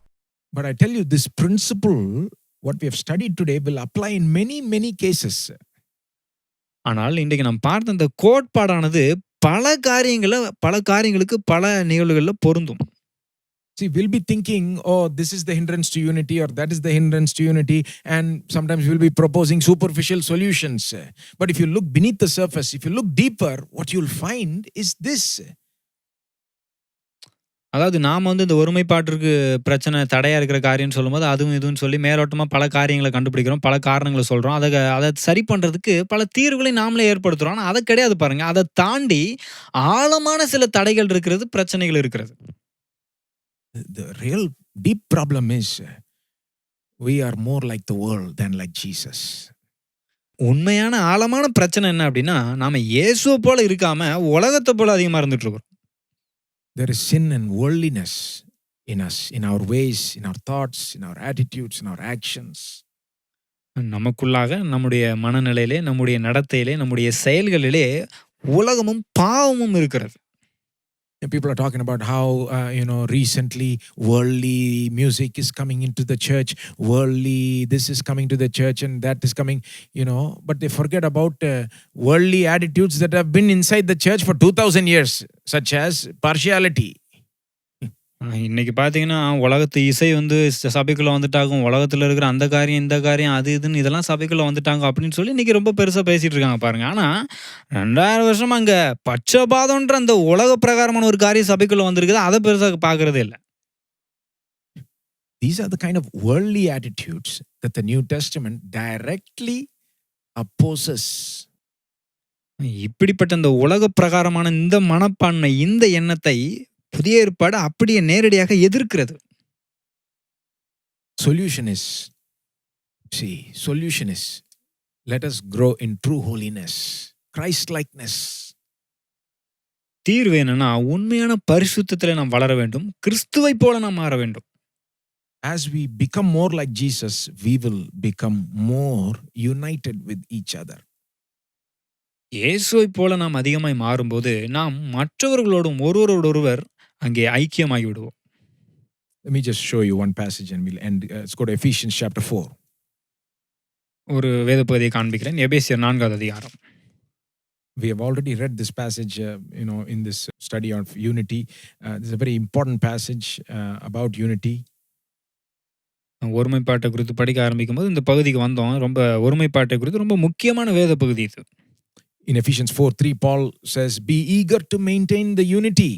But I tell you, this principle, what we have studied today, will apply in many cases. ஆனால் இன்றைக்கு நாம் பார்த்த இந்த கோட்பாடானது பல காரியங்களுக்கு பல நிகழ்வுகள்ல பொருந்தும். See, we'll be thinking, oh, this is the hindrance to unity, or that is the hindrance to unity, and sometimes we'll be proposing superficial solutions. But if you look beneath the surface, if you look deeper, what you'll find is this. அதாவது நாம இந்த ஒருமைப்பாட்டிற்கு பிரச்சனை தடையா இருக்கிற காரியம்னு சொல்லும்போது, அதுவும் இதுவும் சொல்லி மேலோட்டமா பல காரியங்களை கண்டுபிடிக்கிறோம், பல காரணங்களை சொல்றோம். அதை சரி பண்றதுக்கு பல தீர்வுகளை நாமளே ஏற்படுத்துறோம். ஆனா அதை கிடையாது பாருங்க. அதை தாண்டி ஆழமான சில தடைகள் இருக்கிறது, பிரச்சனைகள் இருக்கிறது. The real deep problem is we are more like the world than like Jesus. உண்மையான ஆழமான பிரச்சனை என்ன அப்படின்னா, நாம இயேசுவை போல இருக்காம உலகத்தை போல அதிகமா இருந்துட்டு இருக்கோம். There is sin and worldliness in us, in our ways, in our thoughts, in our attitudes, in our actions. நமக்குள்ளாக, நம்முடைய மனநிலையிலே, நம்முடைய நடத்தையிலே, நம்முடைய செயல்களிலே உலகமும் பாவமும் இருக்கிறது. And people are talking about how, recently worldly music is coming into the church, worldly this is coming to the church and that is coming, but they forget about worldly attitudes that have been inside the church for 2000 years, such as partiality. இன்னைக்கு பார்த்தீங்கன்னா, உலகத்து இசை சபைக்குள்ள வந்துட்டாகும், உலகத்துல இருக்கிற அந்த காரியம், இந்த காரியம், அது இதுன்னு இதெல்லாம் சபைக்குள்ள வந்துட்டாங்க அப்படின்னு சொல்லி இன்னைக்கு ரொம்ப பெருசா பேசிட்டு இருக்காங்க பாருங்க. ஆனா 2000 வருஷமா அங்க பட்சபாதம்ன்ற அந்த உலக பிரகாரமான ஒரு காரியம் சபைக்குள்ள வந்திருக்குது, அதை பெருசா பார்க்கறதே இல்லை. These are the kind of worldly attitudes that the New Testament directly opposes. இப்படிப்பட்ட இந்த உலக பிரகாரமான இந்த மனப்பான்மை, இந்த எண்ணத்தை புதிய ஏற்பாடு அப்படியே நேரடியாக எதிர்க்கிறது. Solution is let us grow in true holiness, Christ likeness. தீர்வு என்னன்னா, உண்மையான பரிசுத்தத்திலே நாம் வளர வேண்டும், கிறிஸ்துவை போல நாம் மாற வேண்டும். As we become more like Jesus, we will become more united with each other. இயேசுவை போல நாம் அதிகமாய் மாறும்போது, நாம் மற்றவர்களோடும் ஒருவரோடொருவர் அங்கே ஐக்கியமாகி விடுவோம். Let me just show you one passage and we'll end. Let's go to Ephesians chapter 4. ஒரு வேத பகுதியை காண்பிக்கிறேன். எபேசியர் 4வது அதிகாரம். We have already read this passage, in this study of unity. This is a very important passage about unity. ஒருமைப்பாட்டை குறித்து படிக்க ஆரம்பிக்கும்போது இந்த பகுதிக்கு வந்தோம். ரொம்ப ஒருமைப்பாட்டை குறித்து ரொம்ப முக்கியமான வேத பகுதி இது. In Ephesians 4:3, Paul says, "Be eager to maintain the unity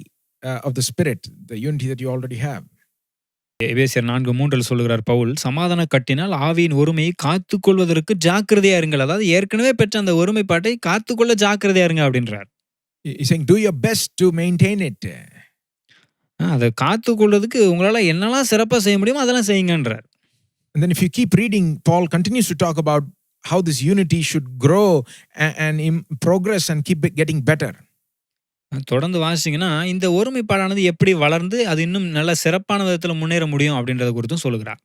of the Spirit, the unity that you already have." எபேசியர் 4:3 சொல்லுகிறார் பவுல், சமாதான கட்டினால் ஆவியின் ஒருமையை காத்துக்கொள்வதற்கு ஜாக்கிரதையா இருங்கள். அதாவது ஏற்கனவே பெற்ற அந்த ஒருமைப்பாட்டை காத்துக்கொள்ள ஜாக்கிரதையா இருங்க அப்படின்றார். He's saying, do your best to maintain it. அதை காத்துக்கொள்வதற்கு உங்களால என்னெல்லாம் சிறப்பா செய்ய முடியுமோ அதெல்லாம் செய்யுங்கன்றார். And then if you keep reading, Paul continues to talk about how this unity should grow and progress and keep getting better. தொடர்ந்து வாசிச்சீங்கன்னா இந்த ஒருமைப்பாடானது எப்படி வளர்ந்து அது இன்னும் நல்ல சிறப்பான விதத்துல முன்னேற முடியும் அப்படின்றத குறித்தும் சொல்லுகிறார்.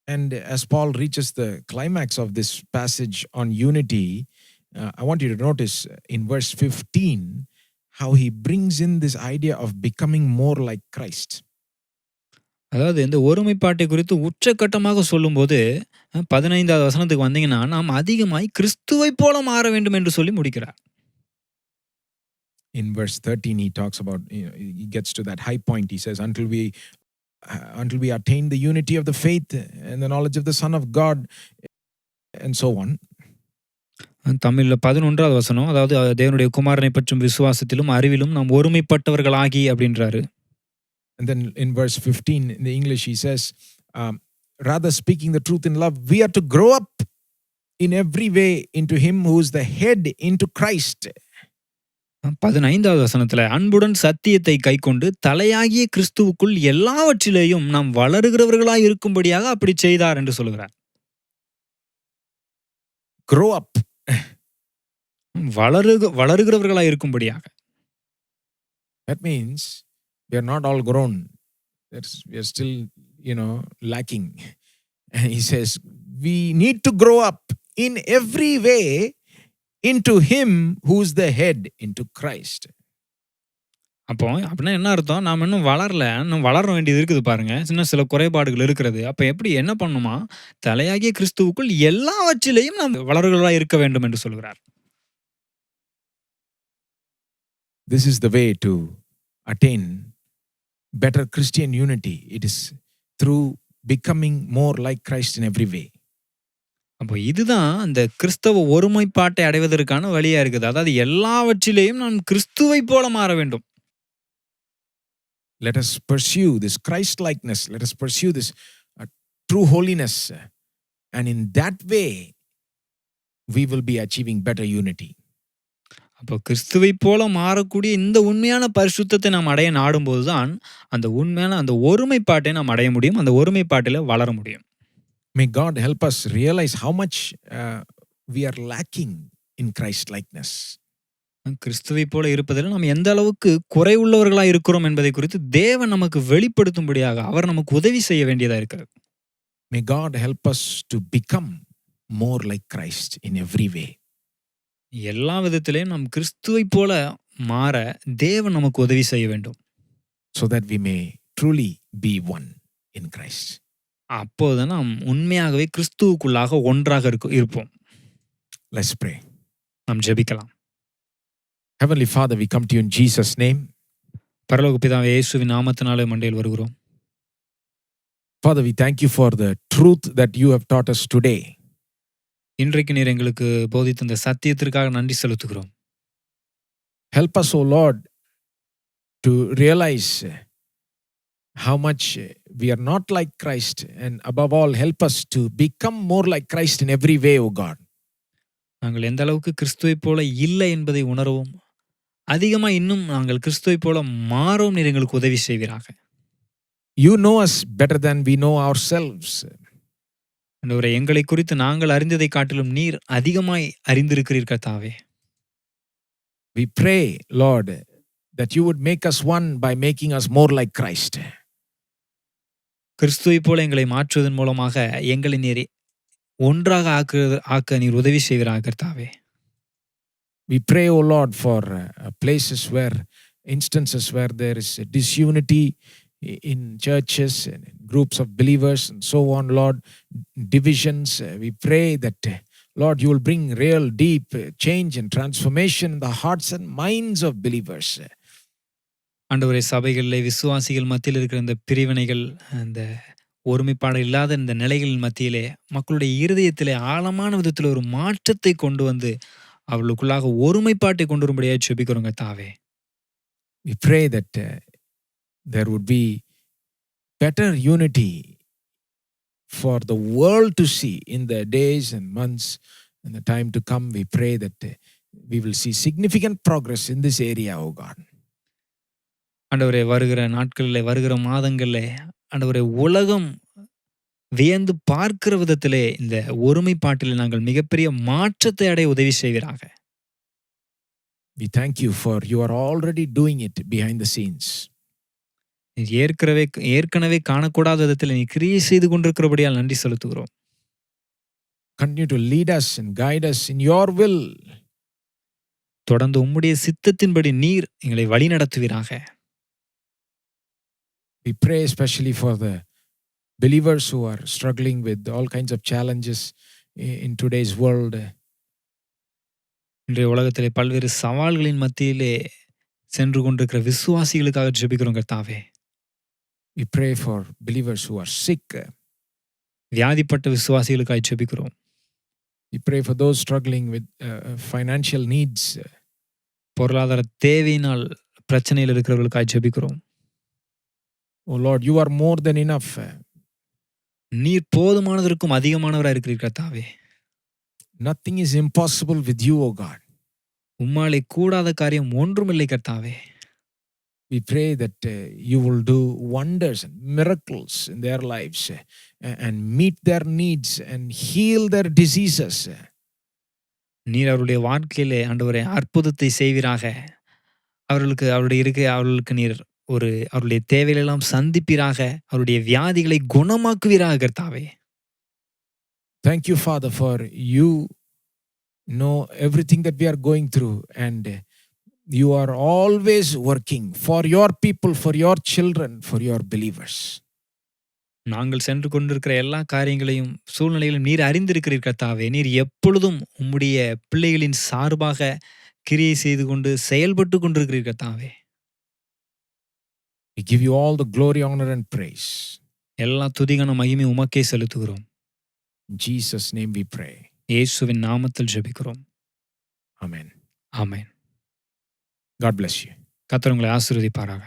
And as Paul reaches the climax of this passage on unity, I want you to notice in verse 15 how he brings in this idea of becoming more like Christ. அதாவது இந்த ஒருமைப்பாட்டை குறித்து உச்சக்கட்டமாக சொல்லும்போது 15வது வசனத்துக்கு வந்தீங்கன்னா, நாம் அதிகமாய் கிறிஸ்துவைப் போல மாற வேண்டும் என்று சொல்லி முடிக்கிறார். In verse 13, he talks about, he gets to that high point. He says, until we attain the unity of the faith and the knowledge of the Son of God, and so on. தமிழ்ல 11வது வசனம், அதாவது தேவனுடைய குமாரனை பற்றும் விசுவாசத்திலும் அறிவிலும் நாம் ஒருமைப்பட்டவர்களாகி அப்படின்றாரு. And then in verse 15 in the English, he says, rather speaking the truth in love, we are to grow up in every way into him who is the head, into Christ. 15வது வசனத்துல அன்புடன் சத்தியத்தை கைக்கொண்டு தலையாகிய கிறிஸ்துவுக்குள் எல்லாவற்றிலேயும் நாம் வளருகிறவர்களாய் இருக்கும்படியாக அப்படி செய்தார் என்று சொல்கிறார். Grow up. வளருகிறவர்களாய் இருக்கும்படியாக. That means we are not all grown. We are still, lacking. And he says, we need to grow up in every way into him who's the head, into Christ. அப்போ அப்படின்னா என்ன அர்த்தம்? நாம் இன்னும் வளரல, இன்னும் வளர வேண்டியது இருக்குது பாருங்க. சில குறைபாடுகள் இருக்கிறது. அப்ப எப்படி என்ன பண்ணுமா? தலையாகிய கிறிஸ்துவுக்குள் எல்லாவற்றிலேயும் நாம் வளருகிறவர்களாய் இருக்க வேண்டும் என்று சொல்கிறார். This is the way to attain better Christian unity. It is through becoming more like Christ in every way. அப்போ இதுதான் அந்த கிறிஸ்தவ ஒருமைப்பாட்டை அடைவதற்கான வழியா இருக்குது. அதாவது எல்லாவற்றிலேயும் நாம் கிறிஸ்துவை போல மாற வேண்டும். Let us pursue this Christ likeness. Let us pursue this true holiness. And in that way, we will be achieving better unity. அப்போ கிறிஸ்துவை போல மாறக்கூடிய இந்த உண்மையான பரிசுத்தத்தை நாம் அடைய நாடும்போது தான் அந்த உண்மையான அந்த ஒருமைப்பாட்டை நாம் அடைய முடியும். அந்த ஒருமைப்பாட்டில் வளர முடியும். May God help us realize how much we are lacking in Christ likeness. கிறிஸ்துவை போல இருப்பதில் நாம் எந்த அளவுக்கு குறை உள்ளவர்களாக இருக்கிறோம் என்பதை குறித்து தேவன் நமக்கு வெளிப்படுத்தும்படியாக அவர் நமக்கு உதவி செய்ய வேண்டியதா இருக்கிறது. May God help us to become more like Christ in every way. எல்லா விதத்திலையும் நாம் கிறிஸ்துவை போல மாற தேவன் நமக்கு உதவி செய்ய வேண்டும். So that we may truly be one in Christ. அப்போது நாம் உண்மையாகவே கிறிஸ்துவுக்குள்ளாக ஒன்றாக இருப்போம். Let's pray. நாம் ஜெபிக்கலாம். Heavenly Father, we come to you in Jesus' name. பரலோக பிதாவே, இயேசுவின் நாமத்தினாலே மண்டையில் வருகிறோம். Father, we thank you for the truth that you have taught us today. இன்றைக்கு நீர் எங்களுக்கு போதித்த இந்த சத்தியத்திற்காக நன்றி செலுத்துகிறோம். Help us, O Lord, to realize how much we are not like Christ, and above all, help us to become more like Christ in every way, O God. நாங்கள் எந்த அளவுக்கு கிறிஸ்துவை போல இல்லை என்பதை உணரவும், அதிகமாக இன்னும் நாங்கள் கிறிஸ்துவை போல மாறவும் நீர் எங்களுக்கு உதவி செய்வீராக. You know us better than we know ourselves. ஆண்டவரே, எங்களை குறித்து நாங்கள் அறிந்ததை காட்டிலும் நீர் அதிகமாய் அறிந்திருக்கிறீர் கர்த்தாவே. We pray, Lord, that you would make us one by making us more like Christ. கிறிஸ்துவை போல எங்களை மாற்றுவதன் மூலமாக எங்களை நீர் ஒன்றாக ஆக்க நீர் உதவி செய்வீராக கர்த்தாவே. We pray, O Lord, for instances where there is disunity in churches and groups of believers and so on, Lord, divisions. We pray that, Lord, you will bring real deep change and transformation in the hearts and minds of believers. ஆண்டவரே, சபைகளில் விசுவாசிகள் மத்தியில் இருக்கிற இந்த பிரிவினைகள், அந்த ஒருமைப்பாடு இல்லாத இந்த நிலைகளின் மத்தியிலே மக்களுடைய இருதயத்திலே ஆழமான விதத்தில் ஒரு மாற்றத்தை கொண்டு வந்து அவர்களுக்குள்ளாக ஒருமைப்பாட்டை கொண்டு வரும்படியாக ஜெபிக்கிறோங்க தாவே. We pray that there would be better unity for the world to see in the days and months and the time to come. We pray that we will see significant progress in this area, O God. ஆண்டவரே, வருகிற நாட்களில், வருகிற மாதங்களில் ஆண்டவரே, உலகம் வியந்து பார்க்கிற விதத்திலே இந்த ஒருமைப்பாட்டில் நாங்கள் மிகப்பெரிய மாற்றத்தை அடைய உதவி செய்வீராக. We thank you for you are already doing it behind the scenes. ஏற்கனவே காணக்கூடாத விதத்தில் நீ கிரியை செய்து கொண்டிருக்கிறபடியால் நன்றி செலுத்துகிறோம். Continue to lead us and guide us in your will. தொடர்ந்து உம்முடைய சித்தத்தின்படி நீர் எங்களை வழி நடத்துவீராக. We pray especially for the believers who are struggling with all kinds of challenges in today's world. இன்றைய உலகத்திலே பல்வேறு சவால்களின் மத்தியிலே சென்று கொண்டிருக்கிற விசுவாசிகளுக்காக ஜெபிக்கிறோம் கர்த்தாவே. We pray for believers who are sick. வியாதிப்பட்ட விசுவாசிகளுக்காக ஜெபிக்கிறோம். We pray for those struggling with financial needs. பொருளாதார தேவையினால் பிரச்சனையில் இருக்கிறவர்களுக்காக ஜெபிக்கிறோம். Oh Lord, you are more than enough. நீர் போதுமானதற்கும் அதிகமானவராக இருக்கிறீர் கர்த்தாவே. Nothing is impossible with you, O God. உம்மாலே கூடாத காரியம் ஒன்றுமில்லை கர்த்தாவே. We pray that you will do wonders and miracles in their lives and meet their needs and heal their diseases. நீர் அவருடைய வாழ்க்கையிலே ஆண்டவரே அற்புதத்தை செய்வீராக. அவர்களுக்கு நீர் அவருடைய தேவைகளெல்லாம் சந்திப்பீராக. அவருடைய வியாதிகளை குணமாக்குவீராக கர்த்தாவே. Thank you, Father, for you know everything that we are going through, and you are always working for your people, for your children, for your believers. நாங்கள் சென்று கொண்டிருக்கிற எல்லா காரியங்களையும் சூழ்நிலைகளையும் நீர் அறிந்திருக்கிறீர் கர்த்தாவே. நீர் எப்பொழுதும் உம்முடைய பிள்ளைகளின் சார்பாக கிரியை செய்து கொண்டு செயல்பட்டு கொண்டிருக்கிறீர் கர்த்தாவே. We give you all the glory, honor and praise. எல்லா துதிகன மகிமை உமக்கே செலுத்துகிறோம். In Jesus' name we pray. இயேசுவின் நாமத்தில் ஜெபிக்கிறோம். Amen. Amen. God bless you. கர்த்தர் உங்களை ஆசீர்வதிப்பாராக.